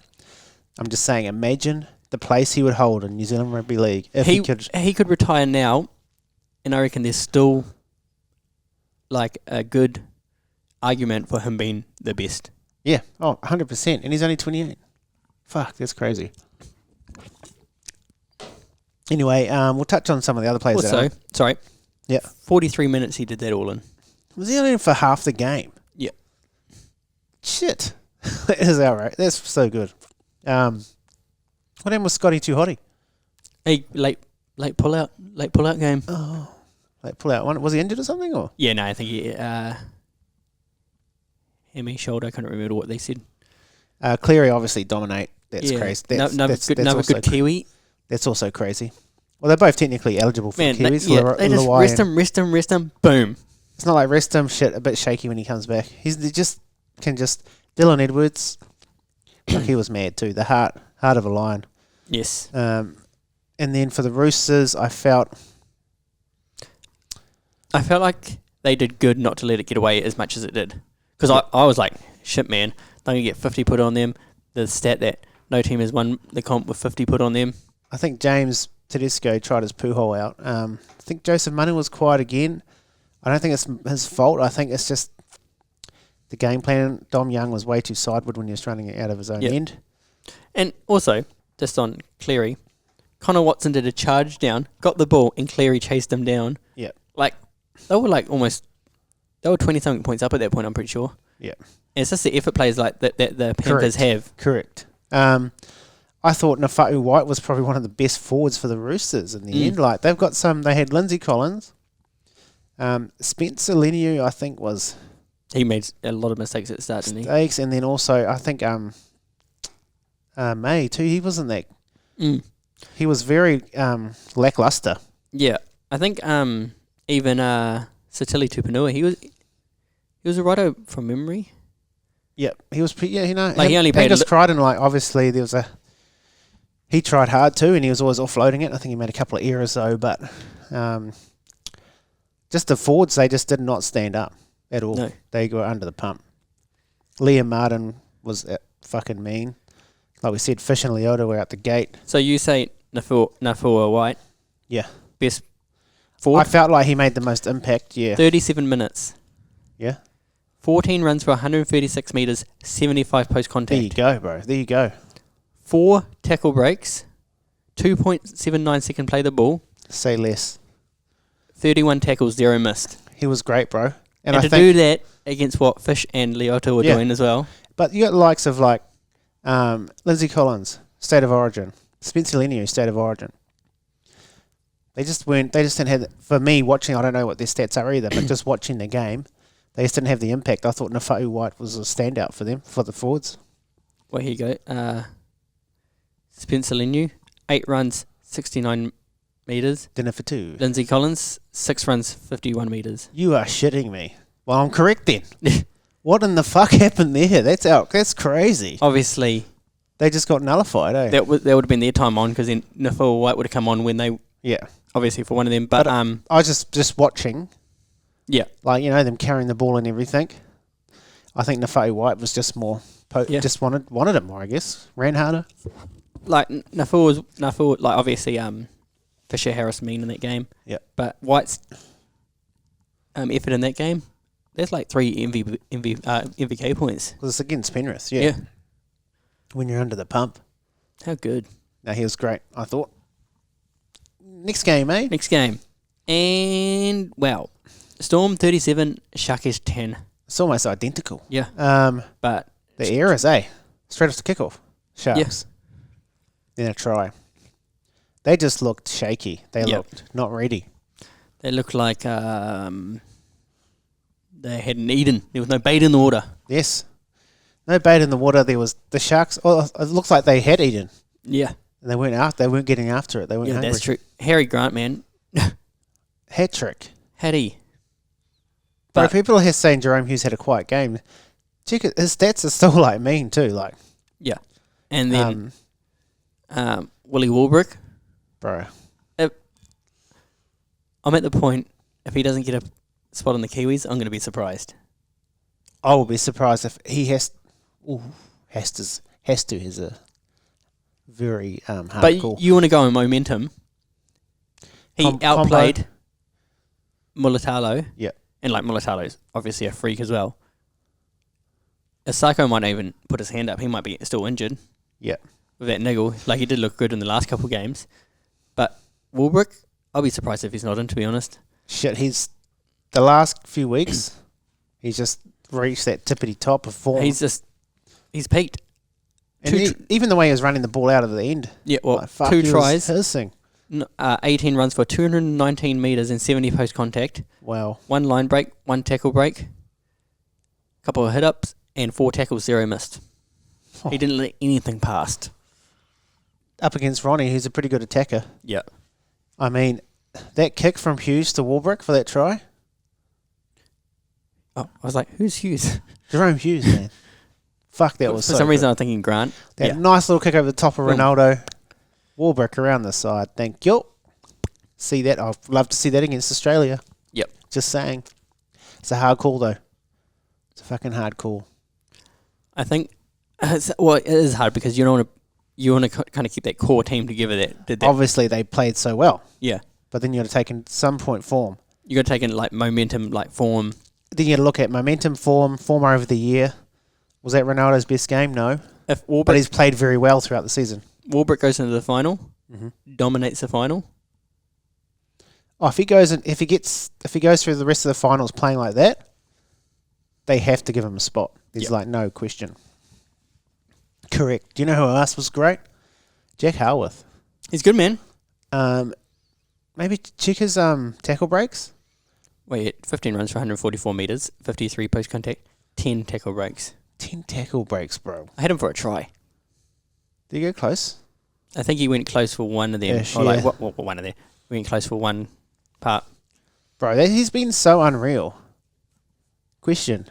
I'm just saying, imagine the place he would hold in New Zealand Rugby League if he could. He could retire now, and I reckon there's still like a good argument for him being the best. Yeah, 100%. And he's only 28. Fuck, that's crazy. Anyway, we'll touch on some of the other players. Also, sorry. Yeah. 43 minutes he did that all in. Was he only in for half the game? Yeah. Shit. That is outright. That's so good. What name was Scotty Too Hotty? Hey, late pull out game. Oh, late pull out. Was he injured or something? Or Yeah, no, I think he hammy shoulder. I can't remember what they said. Cleary obviously dominate. That's crazy. Another good Kiwi. That's also crazy. Well, they're both technically eligible for Kiwis. They just rest him. Boom. It's not like rest him. Shit, a bit shaky when he comes back. Dylan Edwards. Like, he was mad too. The heart of a lion. Yes. And then for the Roosters, I felt like they did good not to let it get away as much as it did. Because I was like, shit, man, they're going to get 50 put on them. The stat that no team has won the comp with 50 put on them. I think James Tedesco tried his poo hole out. I think Joseph Manu was quiet again. I don't think it's his fault. I think it's just the game plan. Dom Young was way too sideward when he was running it out of his own end. And also, just on Cleary, Connor Watson did a charge down, got the ball, and Cleary chased him down. Yeah. Like, they were 20-something points up at that point, I'm pretty sure. Yeah. And it's just the effort plays like that the Panthers have. Correct. I thought Nafa'u White was probably one of the best forwards for the Roosters in the end. Like, they had Lindsay Collins. Spencer Lennie, I think, was... He made a lot of mistakes at the start, didn't he? Mistakes, and then also, I think, May, too, he wasn't that... He was very lackluster. Yeah. I think even Satili Tupanua, he was a righto from memory. Yeah, he was pretty... Yeah, you know... Like, he only played... Angus Crichton, like, obviously, there was a... He tried hard too, and he was always offloading it. I think he made a couple of errors though, but just the forwards, they just did not stand up at all. No. They were under the pump. Liam Martin was fucking mean. Like we said, Fish and Leota were out the gate. So you say Nafua White? Yeah. Best? I felt like he made the most impact. Yeah. 37 minutes. Yeah. 14 runs for 136 metres, 75 post contact. There you go, bro. There you go. 4 tackle breaks, 2.79 second play the ball, Say less. 31 tackles, 0 missed. He was great, bro. And I to think, do that against what Fish and Leota were Yeah. doing as well. but you got the likes of like Lindsay Collins, State of Origin, Spencer Lennie, State of Origin. They just didn't have. For me, watching, I don't know what their stats are either, but just watching the game, they just didn't have the impact. I thought Nafa'u White was a standout for them, for the forwards. Well, here you go. Spencer Lennie, 8 runs, 69 metres. Dinner for two. Lindsay Collins, 6 runs, 51 metres. You are shitting me. Well, I'm correct then. What in the fuck happened there? That's crazy. Obviously, They just got nullified, eh? that would have been their time on, because then Nafa'u White would have come on when they, Yeah. obviously for one of them. But I was just watching, yeah, like, you know, them carrying the ball and everything. I think Nafa'u White was just more, Yeah. just wanted it more, I guess. Ran harder. like Nafa'u, like obviously Fisher, Harris, Mean in that game. Yeah. But White's effort in that game, there's like 3 MVK points. Because it's against Penrith, yeah. Yeah. When you're under the pump. How good. No, he was great, I thought. Next game, eh? Next game. And, wow. Storm 37, Sharkies 10. It's almost identical. Yeah. But, The errors, eh? Straight off the kickoff. Sharks. Then a try. They just looked shaky. They Yep. looked not ready. they look like they hadn't eaten. There was no bait in the water. Yes. No bait in the water. There was the Sharks. Oh, it looks like they had eaten. Yeah. And they weren't out. They weren't getting after it. They weren't Yeah, hungry. that's true. Harry Grant, man. Hat trick. Had he? But But, people are saying Jerome Hughes had a quiet game. Check it. His stats are still like mean too. Like, yeah. And then Willie Warbrick. bro. I'm at the point, if he doesn't get a spot on the Kiwis, I'm going to be surprised. I will be surprised if he has. Ooh, has to. Is a very hard But call. you want to go on momentum. He Combo. outplayed Mulatalo. Yeah. And like Mulatalo's obviously a freak as well. Asako might even put his hand up. He might be still injured Yeah. with that niggle. Like he did look good in the last couple of games. But Warbrick, I'll be surprised if he's not in, to be honest. Shit. He's the last few weeks. He's just reached that tippity top of form. He's peaked. And even the way he was running the ball out of the end. Yeah, well, Like, fuck, 2 he was tries, hissing. 18 runs for 219 metres and 70 post contact. Wow. 1 line break, 1 tackle break, couple of hit ups, and 4 tackles, 0 missed. Oh. He didn't let anything past. Up against Ronnie, who's a pretty good attacker. Yeah. I mean, that kick from Hughes to Warbrick for that try. Oh, I was like, who's Hughes? Jerome Hughes, man. Fuck, that was For so some reason, good. I'm thinking Grant. That Yeah. nice little kick over the top of Boom. Ronaldo. Warbrick around the side. Thank you. See that? I'd love to see that against Australia. Yep. Just saying. It's a hard call, though. It's a fucking hard call. I think, it is hard because you want to kind of keep that core team together. That did that. Obviously, they played so well. Yeah. But then you got to take in some point form. You got to take in like momentum, like form. Then you got to look at momentum, form over the year. Was that Ronaldo's best game? No. If But Warbrick, he's played very well throughout the season. Warbrick goes into the final, Mhm. dominates the final. Oh, if he goes through the rest of the finals playing like that, they have to give him a spot. There's Yep. like no question. Correct. Do you know who else was great? Jack Harworth. He's good, man. Maybe check his tackle breaks. Wait, 15 runs for 144 metres, 53 post contact, 10 tackle breaks. 10 tackle breaks, bro. I had him for a try. Did you go close? I think he went close for one of them. Ish, Or like yeah. what one of them? He went close for one part. Bro, he's been so unreal. Question.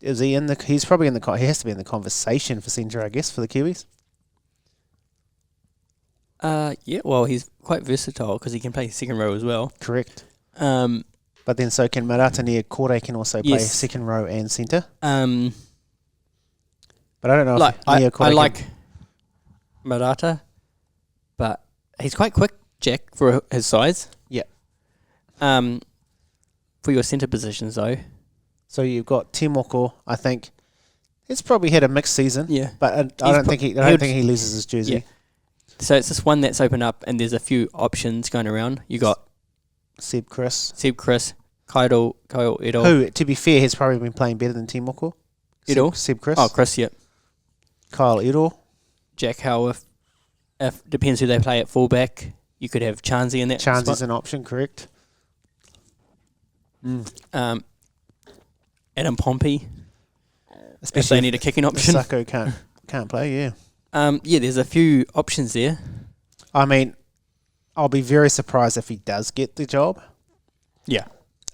Is he in the... He's probably in the... He has to be in the conversation for centre, I guess, for the Kiwis. Yeah, well, he's quite versatile because he can play second row as well. Correct. Um, But then so can Marata Nia Kore can also play Yes. second row and centre. um, But I don't know like if Nia Kore I can- like Marata, but he's quite quick, Jack for his size. Yeah. For your centre positions though. So you've got Timoko, I think. He's probably had a mixed season. Yeah. But I don't think he loses his jersey. Yeah. So it's this one that's opened up, and there's a few options going around. You got Seb Chris. Kyle Edo. Who, to be fair, has probably been playing better than Timoko. Edo? Seb Chris. Oh, Chris, yeah. Kyle Edo. Jack Howe, if depends who they play at fullback. You could have Chansey in that Chance spot. is an option, correct? Adam Pompey, Especially if they need a kicking option. Sacco can't play, yeah. Yeah, there's a few options there. I mean, I'll be very surprised if he does get the job, Yeah.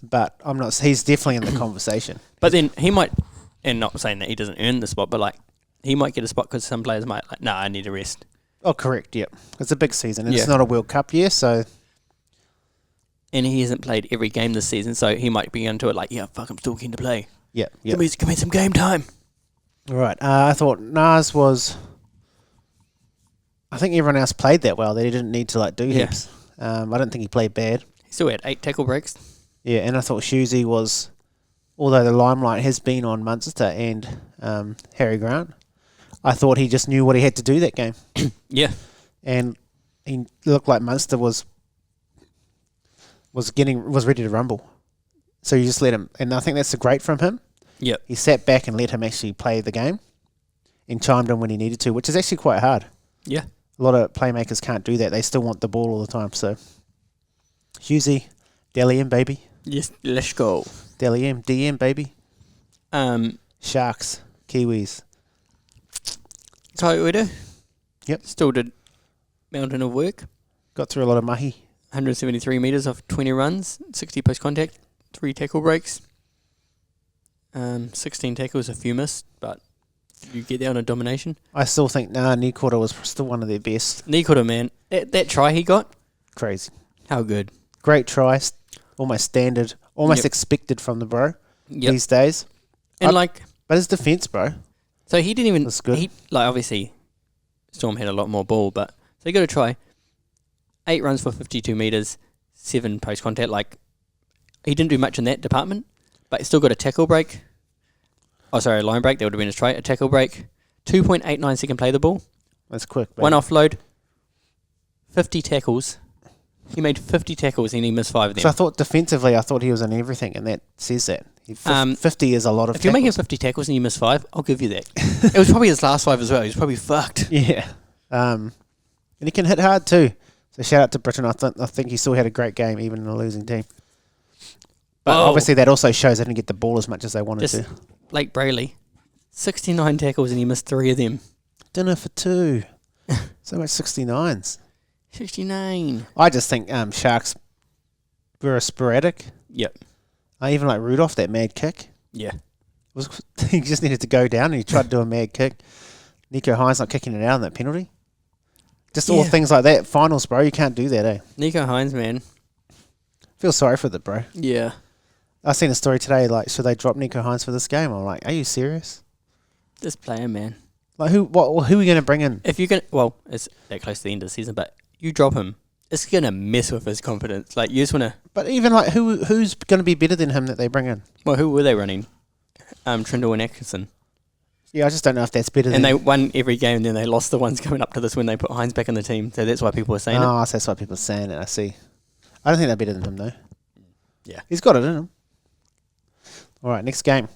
but I'm not. He's definitely in the conversation. But then he might, and not saying that he doesn't earn the spot, but like he might get a spot because some players might like, I need a rest. Oh, correct, yep. It's a big season, and Yeah. it's not a World Cup year, so... And he hasn't played every game this season, so he might be into it like, yeah, fuck, I'm still keen to play. Yeah, yeah. Give me some game time. All right, I thought Nas was... I think everyone else played that well, that he didn't need to like do Yeah. heaps. I don't think he played bad. He still had 8 tackle breaks. Yeah, and I thought Shuzi was... Although the limelight has been on Munster and Harry Grant, I thought he just knew what he had to do that game. Yeah. And he looked like Munster was ready to rumble. So you just let him, and I think that's great from him. Yep. He sat back and let him actually play the game, and chimed in when he needed to, which is actually quite hard. Yeah. A lot of playmakers can't do that; they still want the ball all the time. So, Husey, Dally M baby, Yes, let's go. Dally M, DM baby, Sharks, Kiwis. Toyota. Yep. Still did mountain of work. Got through a lot of mahi. 173 metres off 20 runs, 60 post contact, 3 tackle breaks, 16 tackles, a few missed, but you get there on a domination. I still think Nikota was still one of their best. Nikota, man, that try he got, Crazy, how good. great try, almost standard, almost Yep. expected from the bro Yep. these days. And But his defence, bro, so he didn't even, That's good. Obviously, Storm had a lot more ball, but, so he got a try, 8 runs for 52 metres, 7 post contact, he didn't do much in that department, but he still got a tackle break. Oh, sorry, a line break, that would have been his try, a tackle break, 2.89 second play the ball, that's quick. Baby. one offload, 50 tackles. He made 50 tackles and he missed 5 of them. So I thought defensively, I thought he was in everything, and that says that. 50 is a lot of If you're making tackles. 50 tackles and you miss 5, I'll give you that. It was probably his last 5 as well. He was probably fucked. Yeah. And he can hit hard too. So shout out to Britain. I think he still had a great game, even in a losing team. But Oh. obviously that also shows they didn't get the ball as much as they wanted Just to. Blake Brayley, 69 tackles and he missed 3 of them. Dinner for 2. So much 69s. 69. I just think Sharks were sporadic. Yep. I even like Rudolph, that mad kick. Yeah. He just needed to go down and he tried to do a mad kick. Nico Hines not kicking it out on that penalty. Just all Yeah. things like that. Finals, bro. You can't do that, eh? Nico Hines, man. Feel sorry for the bro. Yeah. I seen a story today, like, should they drop Nico Hines for this game? I'm like, are you serious? This player, man. Like, who are you going to bring in? If you're going to, well, it's that close to the end of the season, but you drop him, it's going to mess with his confidence. Like, you just want to, But even, like, who's going to be better than him that they bring in? well, who were they running? Trindle and Atkinson. Yeah, I just don't know if that's better And than... they won every game, and then they lost the ones coming up to this when they put Hines back in the team. So that's why people are saying it. Oh, so that's why people are saying it, I see. I don't think they're better than him, though. Yeah. He's got it in him. All right, next game.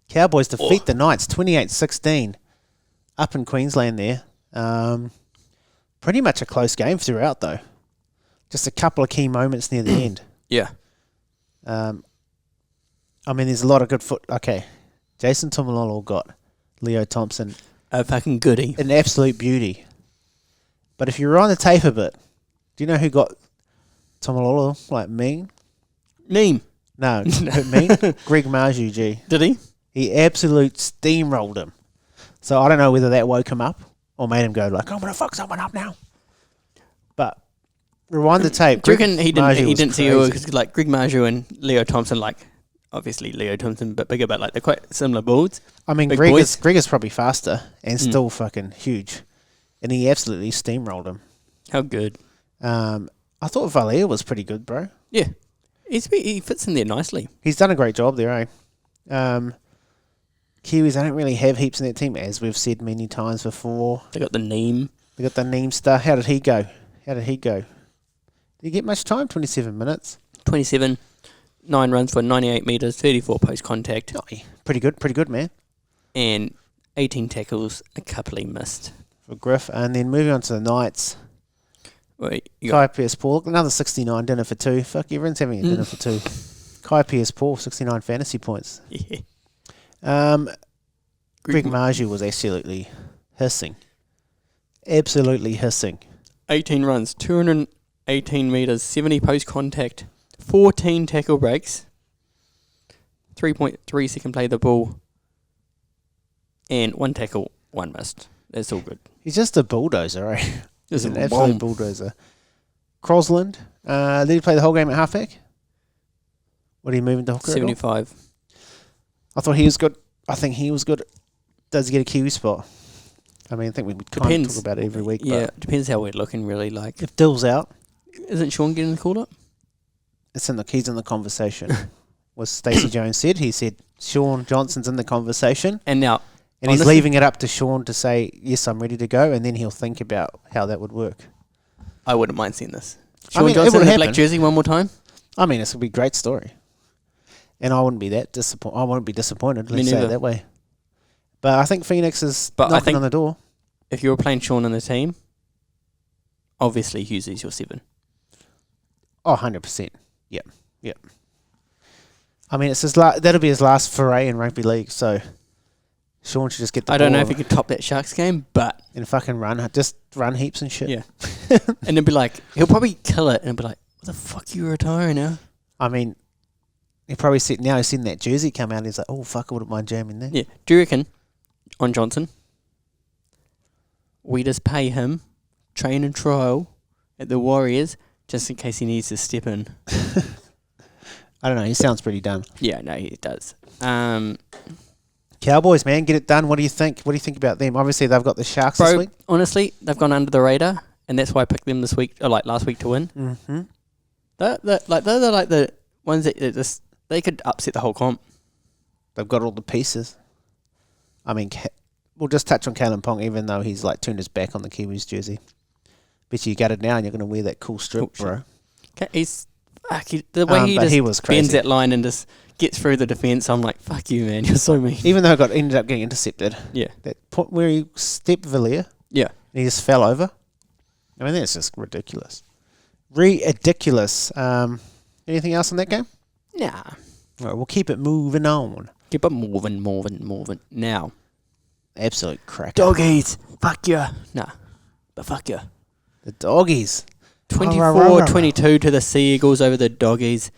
Cowboys defeat the Knights 28-16 up in Queensland there. Pretty much a close game throughout, though. Just a couple of key moments near the end. Yeah. I mean, there's a lot of good foot. Okay, Jason Tumalolo got Leo Thompson, A fucking goodie. an absolute beauty. But if you were on the tape a bit, do you know who got Tumalolo like mean? Neem. No, mean? Greg Marju, G. Did he? He absolute steamrolled him. So I don't know whether that woke him up or made him go like, I'm gonna fuck someone up now. But rewind the tape. Do you reckon he Marju didn't was see who, crazy. because like Greg Marju and Leo Thompson, like obviously Leo Thompson a bit bigger, but like they're quite similar builds. I mean, big Greg boys. is probably faster and still fucking huge, and he absolutely steamrolled him. How good. I thought Valia was pretty good, bro. Yeah. He fits in there nicely. He's done a great job there, eh? Kiwis, I don't really have heaps in that team, as we've said many times before. They got the name. They got the Neemster. How did he go? Did he get much time? 27 minutes. 27, 9 runs for 98 metres, 34 post contact, Oh, yeah. Pretty good, man. and 18 tackles, a couple he missed. For Griff. And then moving on to the Knights. Wait, you Kai got Pierce-Paul, another 69, dinner for 2. Fuck, everyone's having a dinner for 2. Kai Pierce-Paul, 69 fantasy points. yeah. Greg Marju was absolutely hissing. Absolutely hissing. 18 runs, 218 metres, 70 post contact, 14 tackle breaks, 3.3 second play the ball, and 1 tackle, 1 missed. That's all good. He's just a bulldozer, right? Just He's an a absolute bomb. bulldozer. Crosland, did he play the whole game at halfback? What did he move into hooker at all? 75. I thought he was good. I think he was good. Does he get a Kiwi spot? I mean, I think we kind of Depends. talk about it every week. Yeah, But depends how we're looking, really. Like, if Dill's out, isn't Sean getting the call up? he's in the conversation. Was Stacey Jones said. He said Sean Johnson's in the conversation. And now, And he's honestly, leaving it up to Sean to say, yes, I'm ready to go. And then he'll think about how that would work. I wouldn't mind seeing this. I Sean mean, it Johnson would in the happen. black jersey one more time. I mean, it's going to be a great story. And I wouldn't be that disappointed. I wouldn't be disappointed, Me let's say it neither. that way. But I think Phoenix is But I knocking think- on the door. If you were playing Sean in the team, obviously Hughes is your 7. Oh, 100%. Yep. I mean, it's that'll be his last foray in rugby league. So Sean should just get the I don't know ball if he could top that Sharks game, but and fucking just run heaps and shit. yeah. And it'd be like, he'll probably kill it and be like, what the fuck, you retiring now? I mean, he probably he's seen that jersey come out. He's like, oh, fuck, I wouldn't mind jamming that. Yeah. Do you reckon on Johnson, we just pay him, train and trial at the Warriors, just in case he needs to step in? I don't know. He sounds pretty done. Yeah, no, he does. Cowboys, man, get it done. What do you think? What do you think about them? Obviously, they've got the Sharks this Bro, week. honestly, they've gone under the radar, and that's why I picked them this week, or like last week to win. Mm-hmm. They're like the ones that just they could upset the whole comp. They've got all the pieces. I mean, we'll just touch on Kalen Pong, even though he's like turned his back on the Kiwis jersey. Bet you got it now, and you're going to wear that cool strip, Cool bro. shit. Okay, the way he but just he was crazy. bends that line and just gets through the defence. I'm like, fuck you, man, you're so mean. Even though it ended up getting intercepted. Yeah, That point where he stepped Villiers yeah. and he just fell over. I mean, that's just ridiculous. Ridiculous. Anything else on that game? Nah, All right, we'll keep it moving on. keep it moving. Now, Absolute crack. doggies, fuck you. Nah, but fuck you. The doggies. 24-22 to the Sea Eagles over the doggies.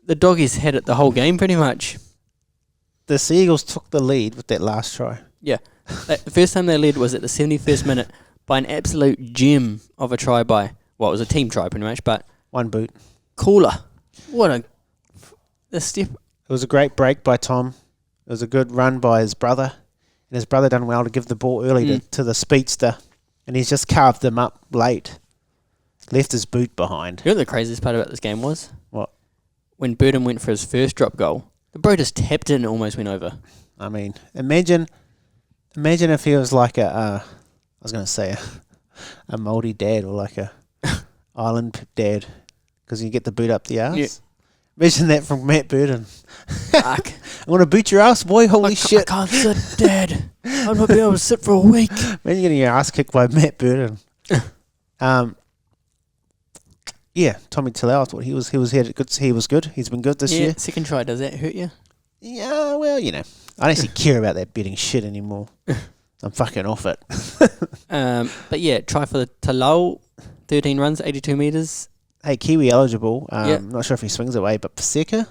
The doggies had it the whole game pretty much. The Sea Eagles took the lead with that last try. Yeah. The first time they led was at the 71st minute by an absolute gem of a try by, well, it was a team try pretty much, but One boot. Cooler. What the step. It was a great break by Tom. It was a good run by his brother. And his brother done well to give the ball early to the speedster. And he's just carved them up late. Left his boot behind. You know what the craziest part about this game was? What? When Burton went for his first drop goal, the bro just tapped it and almost went over. I mean, imagine if he was like a Māori dad or like a island dad, because you get the boot up the arse. Yeah. Imagine that from Matt Burton. Fuck. I want to boot your ass, boy. Holy I shit. can't sit, Dad. I'm not be able to sit for a week. Imagine getting your ass kicked by Matt Burton. Yeah, Tommy Talau, I thought he was good. He's been good this year. Second try, does that hurt you? Yeah, well, I don't actually care about that betting shit anymore. I'm fucking off it. But yeah, try for the Talau, 13 runs, 82 metres. Hey, Kiwi eligible. Yeah. Not sure if he swings away, but Paseka,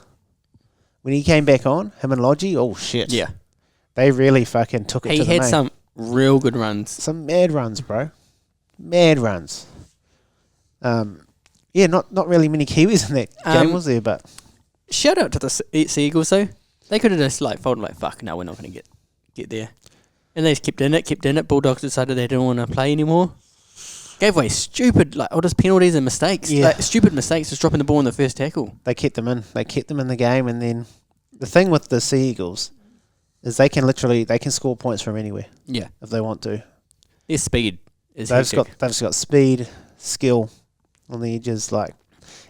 when he came back on, him and Logie, oh shit. Yeah. They really fucking took it He to the had main. some real good runs. Some mad runs, bro. Mad runs. Yeah, not really many Kiwis in that game, was there? But Shout out to the Sea Eagles though. They could have just like folded like, fuck, no, we're not going to get there. And they just kept in it. Bulldogs decided they didn't want to play anymore. Gave away stupid, like, all just penalties and mistakes. Yeah. Like, stupid mistakes, just dropping the ball in the first tackle. They kept them in. They kept them in the game, and then the thing with the Sea Eagles is they can score points from anywhere Yeah. if they want to. Their speed is They've hectic. got speed, skill on the edges. Like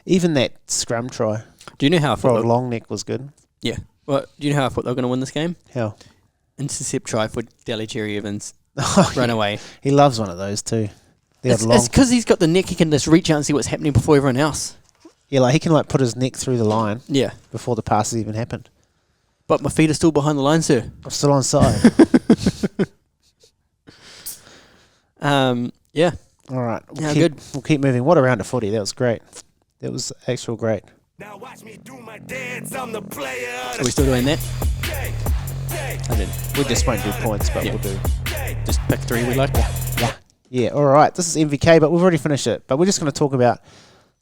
even that scrum try Do you know how I for a thought? long neck was good. Yeah. Well, do you know how I thought they were going to win this game? How Intercept try for Daly Cherry Evans. Oh, Run away. he loves one of those too. The It's odd long. because he's got the neck. He can just reach out and see what's happening before everyone else. Yeah, like he can like put his neck through the line Yeah. before the passes even happened. But my feet are still behind the line, sir. I'm still on side. Yeah. All right. Yeah, good. We'll keep moving. What a round of footy. That was great. That was actual great. Now watch me do my dance. I'm the player. Are we still doing that? I did. We just won't do points, but Yeah. we'll do. Just pick three we like. Yeah, all right. This is MVK, but we've already finished it. But we're just going to talk about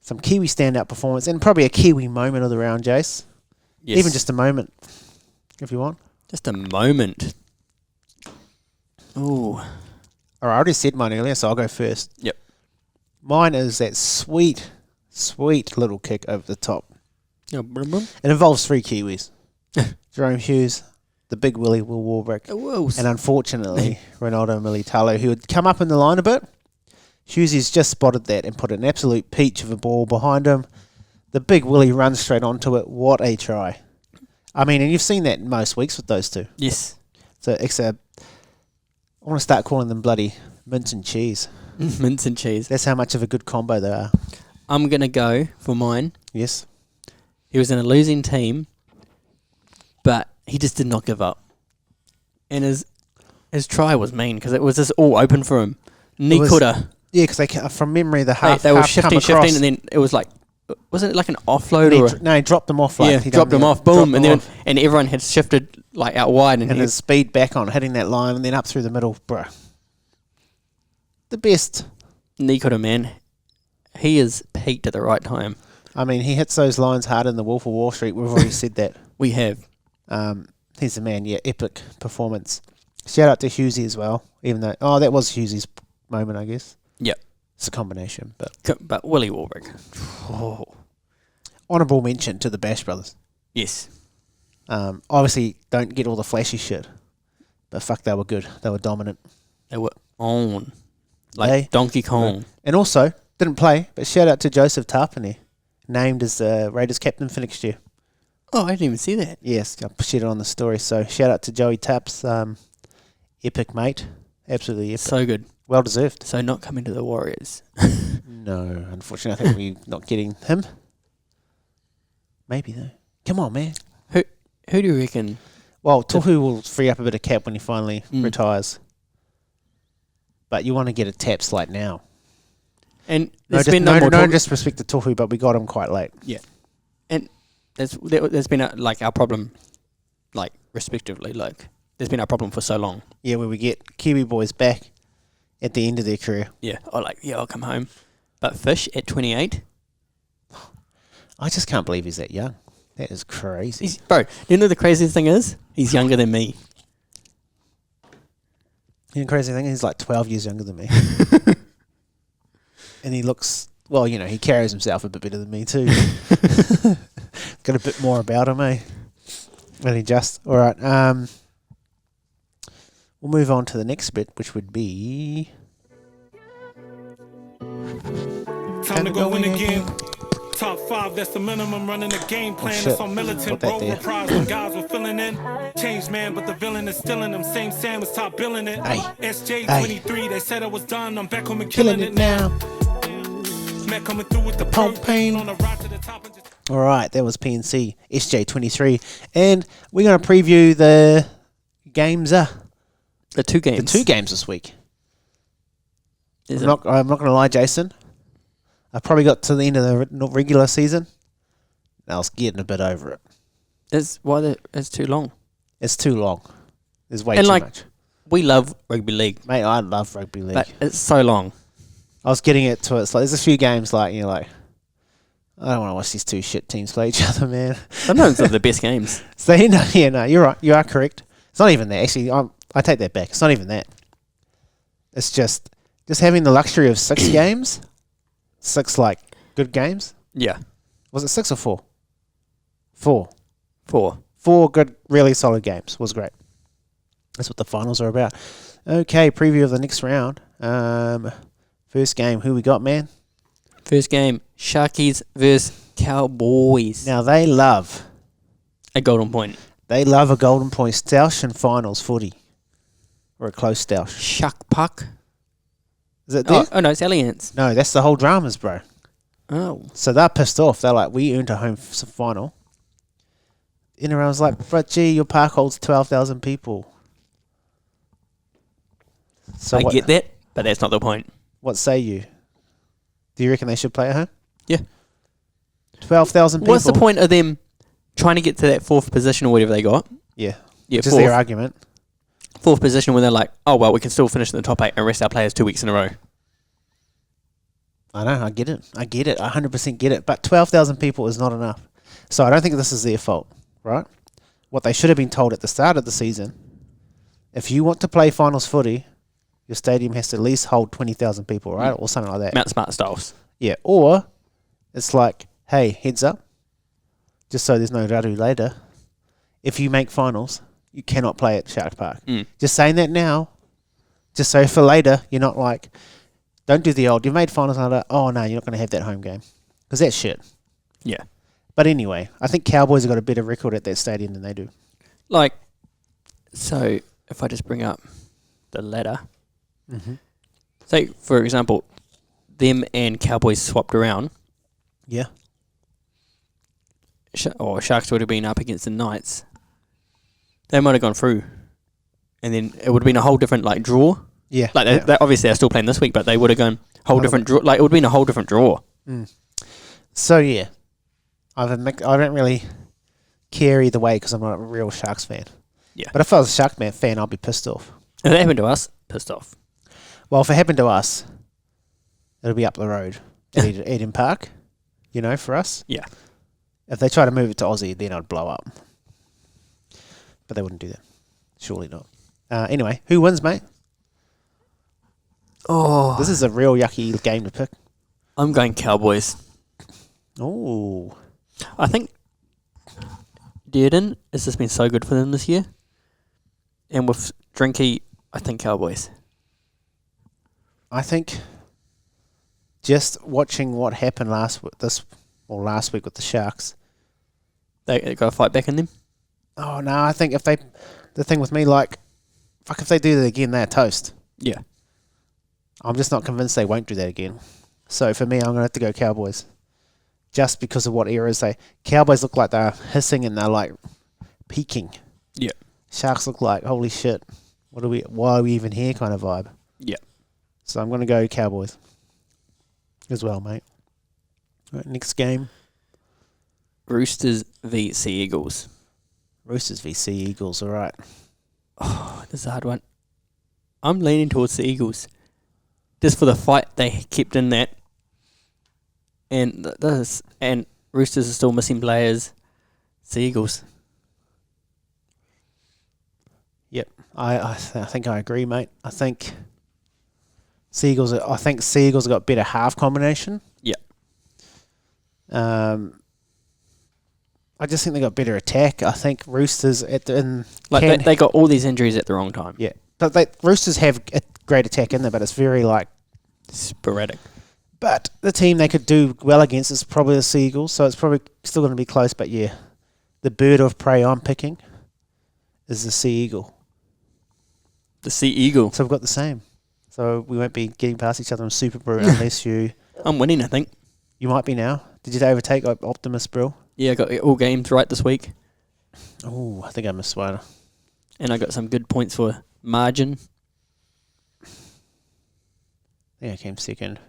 some Kiwi standout performance and probably a Kiwi moment of the round, Jace. Yes. Even just a moment, if you want. Just a moment. Ooh. All right, I already said mine earlier, so I'll go first. Yep. Mine is that sweet, sweet little kick over the top. Oh, brum, brum. It involves 3 Kiwis. Jerome Hughes, the big Willie, Will Warbrick, Whoa. and unfortunately, Ronaldo Militalo, who had come up in the line a bit. Hughesy's just spotted that and put an absolute peach of a ball behind him. The big Willie runs straight onto it. What a try. I mean, and you've seen that most weeks with those two. Yes. So I want to start calling them bloody mince and cheese. Mince and cheese. That's how much of a good combo they are. I'm going to go for mine. Yes. He was in a losing team, but he just did not give up. And his try was mean because it was just all open for him. Nikuda. Yeah, because from memory, the half They were half come shifting, across. and then it was like, wasn't it like an offload or? No, he dropped them off. Like Yeah, he dropped done them that. off, boom, Dropped and them then off. and everyone had shifted like out wide, and And he, his speed back on, hitting that line, and then up through the middle, bro. The best. Nikuda, man, he is peaked at the right time. I mean, he hits those lines hard in the Wolf of Wall Street. We've already said that. We have. He's the man. Yeah, epic performance. Shout out to Hughesy as well. Even though, that was Hughesy's moment, I guess. Yep. It's a combination, but But Willie Warbrick. oh. Honourable mention to the Bash Brothers. Yes. Obviously, don't get all the flashy shit, but fuck, they were good. They were dominant. They were on. Like They- Donkey Kong. And also, didn't play, but shout out to Joseph Tarpany, named as Raiders captain for next year. Oh, I didn't even see that. Yes, I shared it on the story. So shout out to Joey Taps, epic mate, absolutely epic, So good. well deserved. So not coming to the Warriors. No, unfortunately, I think we're not getting him. Maybe though. Come on, man. Who do you reckon? Well, Tohu will free up a bit of cap when he finally Mm. retires. But you want to get a Taps like now. And No, there's been no more no talk. disrespect to Tohu, but we got him quite late. And there's been like our problem, like respectively, like there's been our problem for so long. Yeah, where we get Kiwi boys back at the end of their career. Yeah. Or like, yeah, I'll come home. But Fish at 28, I just can't believe he's that young. That is crazy. bro, you know the craziest thing is? He's younger than me. You know, the crazy thing, he's like 12 years younger than me. And he looks, well, he carries himself a bit better than me too. Got a bit more about him, eh? Really just. All right. We'll move on to the next bit, which would be... Time to go in again. Top 5, that's the minimum. Running the game plan. shit. That's on militant. Put that Roll there. reprise when guys were filling in. Change man, but the villain is still in them. Same Sam was top billing it. Aye. SJ23, they said I was done. I'm back home and Killing it now. Matt coming through with the propane on the ride to the top and just All right, that was PNC, SJ23. And we're going to preview the games, The two games. the 2 games this week. Is I'm not going to lie, Jason. I probably got to the end of the regular season. I was getting a bit over it. It's too long. It's too long. There's way And too like- much. We love rugby league, Mate, I love rugby league. but it's so long. I was getting it to it. It's like there's a few games like you're like, I don't want to watch these 2 shit teams play each other, man. Sometimes they're the best games. So no, you're right. You are correct. It's not even that. Actually, I take that back. It's not even that. It's just just having the luxury of 6 games, 6 like good games. Yeah. Was it 6 or 4? 4. 4. 4 good, really solid games was great. That's what the finals are about. Okay, preview of the next round. First game, who we got, man? First game, Sharkies versus Cowboys. Now they love A golden point. a golden point stoush in finals footy, or a close stoush. Shuck puck. Is it there? Oh no, it's Alliance. No, that's the whole dramas, bro. Oh. So they're pissed off. They're like, we earned a home final. NRL's like, but gee, your park holds 12,000 people. So I get that, but that's not the point. What say you? Do you reckon they should play at home? Yeah. 12,000 people. What's the point of them trying to get to that 4th position or whatever they got? Yeah. Yeah, Just their argument. 4th position when they're like, oh, well, we can still finish in the top 8 and rest our players 2 weeks in a row. I know, I get it. I 100% get it. But 12,000 people is not enough. So I don't think this is their fault, right? What they should have been told at the start of the season, if you want to play finals footy, your stadium has to at least hold 20,000 people, right? Or something like that. Mount Smart styles. Yeah, or it's like, hey, heads up, just so there's no raru later, if you make finals, you cannot play at Shark Park. Just saying that now, just so for later, you're not like, don't do the old, you made finals, and oh no, you're not going to have that home game. Because that's shit. Yeah. But anyway, I think Cowboys have got a better record at that stadium than they do. Like, so if I just bring up the ladder. Say, for example, them and Cowboys swapped around. Yeah. Sharks would have been up against the Knights. They might have gone through. And then it would have been a whole different, like, draw. Yeah. Like, they obviously are still playing this week, but they would have gone whole different draw. Like, it would have been a whole different draw. So, yeah. I don't really care either way because I'm not a real Sharks fan. Yeah. But if I was a Shark fan, I'd be pissed off. If that happened to us, pissed off. Well, if it happened to us, it'll be up the road at Eden Park, you know, for us. Yeah. If they try to move it to Aussie, then I'd blow up. But they wouldn't do that. Surely not. Anyway, who wins, mate? Oh. This is a real yucky game to pick. I'm going Cowboys. Oh. I think Dearden has just been so good for them this year. And with Drinky, I think Cowboys. I think just watching what happened last week with the Sharks. They got to fight back in them? Oh, no, I think the thing with me, like, fuck, if they do that again, they're toast. Yeah. I'm just not convinced they won't do that again. So for me, I'm going to have to go Cowboys. Just because of what eras Cowboys look like they're hissing and they're like peaking. Yeah. Sharks look like, holy shit, why are we even here kind of vibe. Yeah. So I'm going to go Cowboys as well, mate. All right, next game. Roosters v Sea Eagles. Roosters v Sea Eagles, all right. Oh, this is a hard one. I'm leaning towards the Eagles. Just for the fight they kept in that. And Roosters are still missing players. Sea Eagles. Yep, I think I agree, mate. I think Sea Eagles have got better half combination. Yeah. I just think they got better attack. I think Roosters they got all these injuries at the wrong time. Yeah, but Roosters have a great attack in there, but it's very like sporadic. But the team they could do well against is probably the Sea Eagles, so it's probably still going to be close. But yeah, the bird of prey I'm picking is the Sea Eagle. The Sea Eagle. So we've got the same. So we won't be getting past each other in Super Brew unless you... I'm winning, I think. You might be now. Did you overtake Optimus Brill? Yeah, I got all games right this week. Oh, I think I missed one. And I got some good points for margin. I think I came second.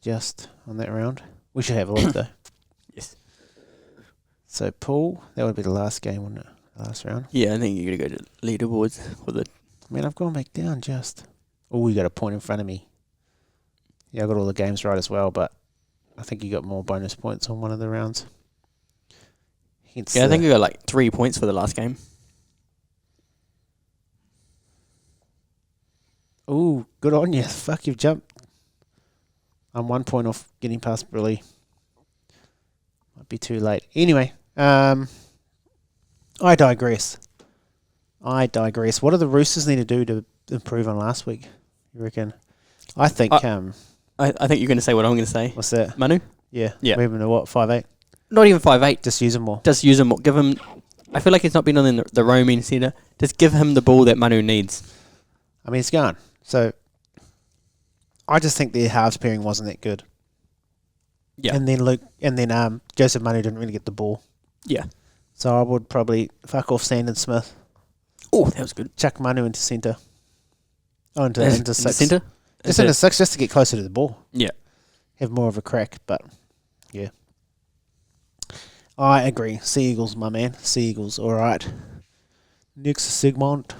Just on that round. We should have a look though. Yes. So Paul, that would be the last game, wouldn't it? Last round. Yeah, I think you're gonna go to leaderboards for the. I mean, I've gone back down just. Oh, you got a point in front of me. Yeah, I got all the games right as well, but I think you got more bonus points on one of the rounds. Hence I think you got like 3 points for the last game. Ooh, Good on you. Fuck, you've jumped. I'm 1 point off getting past Brilly. Might be too late. Anyway, I digress. What do the Roosters need to do to improve on last week, you reckon? I think... I think you're going to say what I'm going to say. What's that? Manu? Yeah. Yeah. Move him to what, 5'8"? Not even 5'8". Just use him more. Just use him more. Give him... I feel like he's not been on the roaming centre. Just give him the ball that Manu needs. I mean, it's gone. So, I just think their halves pairing wasn't that good. Yeah. And then Joseph Manu didn't really get the ball. Yeah. So I would probably fuck off Sandon Smith. Oh, that was good. Chuck Manu into centre. Oh, into In six. the centre? Just into six, just to get closer to the ball. Yeah. Have more of a crack, but yeah. I agree. Sea Eagles, my man. Sea Eagles, all right. Next, Sigmund.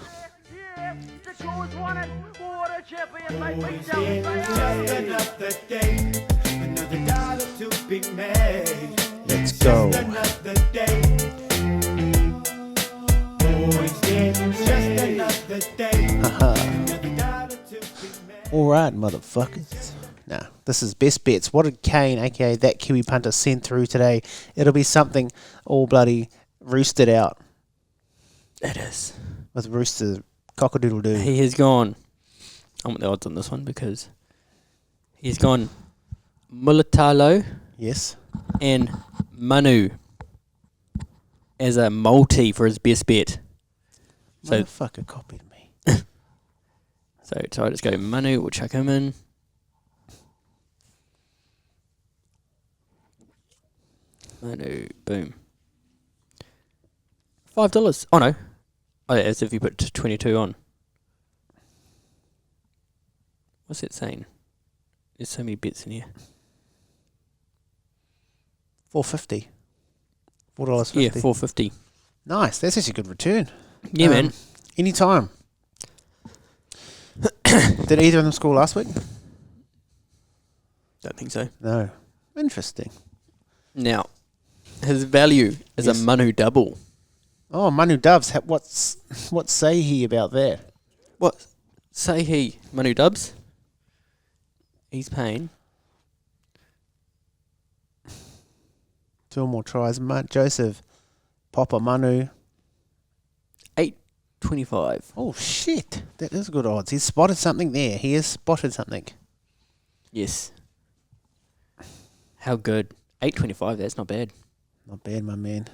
Let's go. All right, motherfuckers. Nah, this is best bets. What did Kane, aka that Kiwi punter, send through today? It'll be something all bloody roosted out It is. with rooster cock-a-doodle-doo. He has gone... I want the odds on this one because he's gone Mulatalo Yes. and Manu as a multi for his best bet. So, Motherfucker copied me. so I just go Manu, we'll chuck him in. Manu, boom. $5. Oh no. Oh, yeah, as if you put 22 on. What's it saying? There's so many bits in here. $4.50. $4.50. Yeah, $4.50. Nice. That's actually a good return. Yeah, man. Anytime. Did either of them score last week? Don't think so. No. Interesting. Now, his value is Yes. a Manu double. Oh, Manu Doves. What say he about that? What? Say he, Manu Dubs? He's paying. 2 more tries. Joseph, Papa, Manu. $8.25. Oh, shit. That is good odds. He's spotted something there. He has spotted something. Yes. How good? $8.25. That's not bad. Not bad, my man.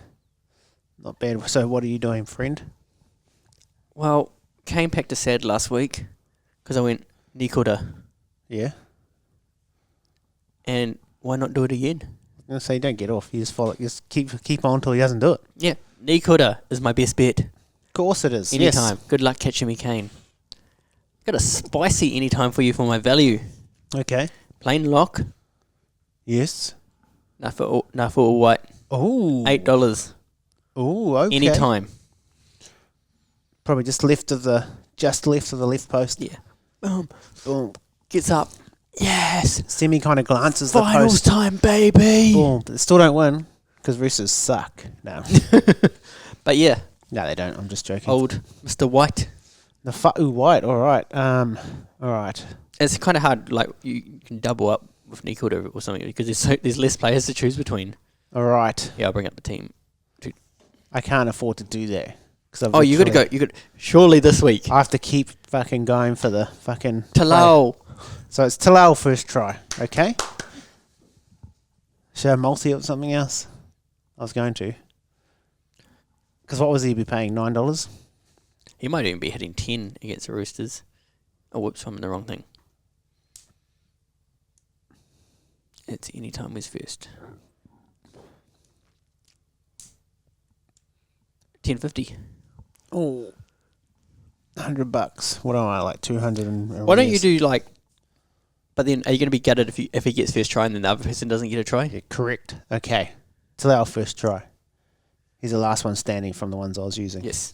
Not bad. So what are you doing, friend? Well, Kane packed a sad last week because I went Nikoda. Yeah. And why not do it again? I'm going to say don't get off. You just follow. Just keep on until he doesn't do it. Yeah. Nikoda is my best bet. Of course it is. Anytime. Yes. Good luck catching me, Kane. Got a spicy anytime for you for my value. Okay. Plain lock. Yes. Nah for all white. Oh. $8. Oh, okay. Anytime. Probably just left of the left post. Yeah. Boom. Boom. Gets up. Yes. Semi kind of glances the Finals post. time, baby. Boom. But they still don't win because Roosters suck. No. But yeah, No, they don't. I'm just joking. old Mr. White. Ooh, White. All right. All right. It's kind of hard. Like you can double up with Nikoda or something because there's less players to choose between. All right. Yeah, I'll bring up the team. I can't afford to do that. Oh, you got to go. You got surely this week. I have to keep fucking going for the fucking Talal. So it's Talal first try, okay? Should I multi or something else? I was going to. Because what was he be paying? $9? He might even be hitting 10 against the Roosters. Oh, whoops, I'm in the wrong thing. It's anytime was first. 10.50. Oh. $100. What am I, like 200 and... Why don't you do like... But then, are you going to be gutted if he gets first try and then the other person doesn't get a try? Yeah, correct. Okay. Talal first try. He's the last one standing from the ones I was using. Yes.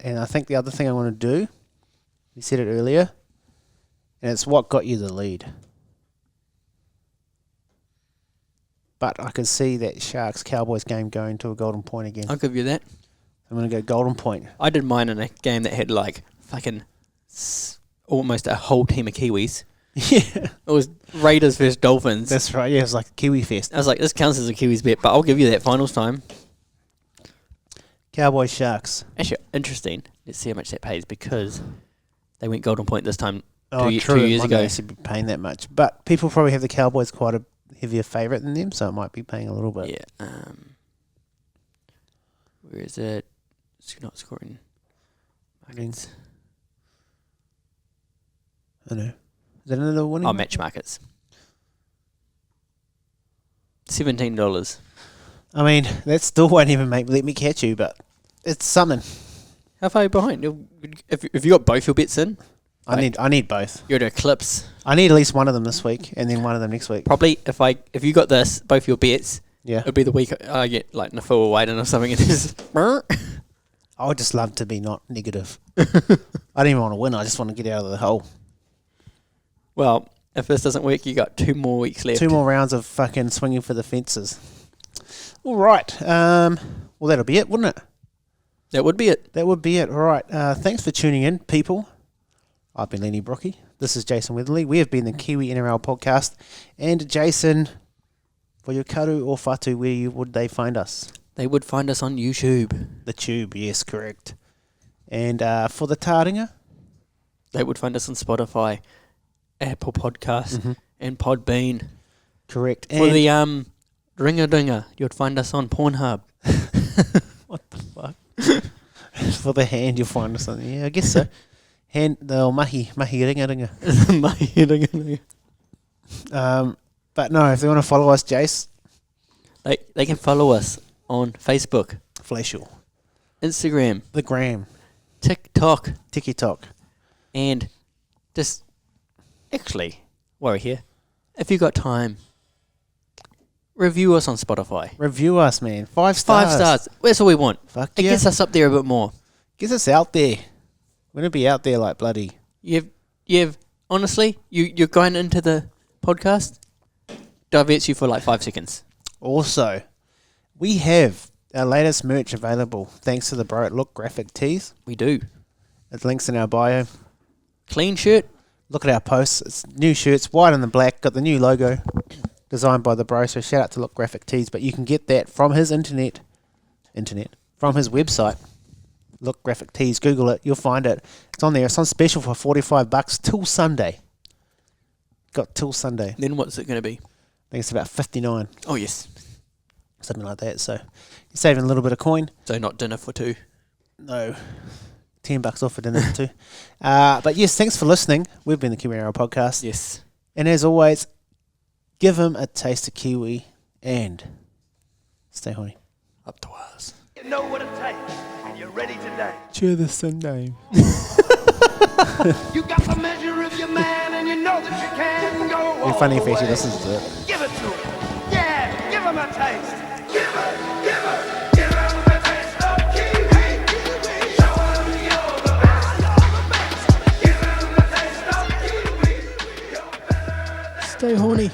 And I think the other thing I want to do, you said it earlier, and it's what got you the lead. But I could see that Sharks-Cowboys game going to a golden point again. I'll give you that. I'm going to go Golden Point. I did mine in a game that had like fucking almost a whole team of Kiwis. Yeah. It was Raiders versus Dolphins. That's right. Yeah, it was like a Kiwi Fest. I was like, this counts as a Kiwis bet, but I'll give you that finals time. Cowboys Sharks. Actually, interesting. Let's see how much that pays because they went Golden Point this time Oh, 2 true. years Might ago. not actually be paying that much. But people probably have the Cowboys quite a heavier favourite than them, so it might be paying a little bit. Yeah. Where is it? It's not scoring. Markets. I know. Is that another winning? Oh, match markets. $17. I mean, that still won't even let me catch you, but it's something. How far are you behind? If you got both your bets in, I need both. you're at Eclipse. I need at least one of them this week, and then one of them next week. Probably if you got this, both your bets, Yeah. it'd be the week I get like Nafua Waden or something. And it's I would just love to be not negative. I don't even want to win. I just want to get out of the hole. well, if this doesn't work, you got 2 more weeks left. 2 more rounds of fucking swinging for the fences. All right. Well, that'll be it, wouldn't it? That would be it. That would be it. All right. Thanks for tuning in, people. I've been Lennie Brookie. This is Jason Weatherly. We have been the Kiwi NRL podcast. And Jason, for your karu or fatu, where would they find us? They would find us on YouTube. The Tube, yes, correct. And for the taringa? They would find us on Spotify, Apple Podcasts, and Podbean. Correct. For And the Ringa-Dinga, you'd find us on Pornhub. what the fuck? For the hand, you'll find us on. Yeah, I guess so. Hand, the mahi ringa ringa. But no, if they want to follow us, Jace, They can follow us on Facebook, Flashel, Instagram, the gram, TikTok, TikTok. and just actually, while we're here, if you got time, review us on Spotify. Review us, man. 5 stars. 5 stars. That's all we want. Fuck It yeah. gets us up there a bit more. Gets us out there. We're gonna be out there like bloody. You've honestly, you're going into the podcast, diverts you for like 5 seconds. Also, we have our latest merch available thanks to the bro at Look Graphic Tees. We do. It links in our bio. Clean shirt. Look at our posts. It's new shirts, white and the black. Got the new logo, designed by the bro. So shout out to Look Graphic Tees. But you can get that from his from his website. Look Graphic Tees. Google it. You'll find it. It's on there. It's on special for $45 till Sunday. Got till Sunday. Then what's it going to be? I think it's about $59, Oh, yes. something like that. So you're saving a little bit of coin. So not dinner for 2. No. $10 off for dinner too. But yes, thanks for listening. We've been the Kiwi NRL podcast. Yes. And as always, give him a taste of Kiwi and stay horny. Up to us. You know what it takes, and you're ready today. Cheer the Sunday. You got the measure of your man, and you know that you can go all It'd be funny if the he actually way. listens to it. Give it to him. Yeah, give him a taste. Give him a taste of Kiwi. Show him you're the best. Give him a taste of Kiwi. Stay horny.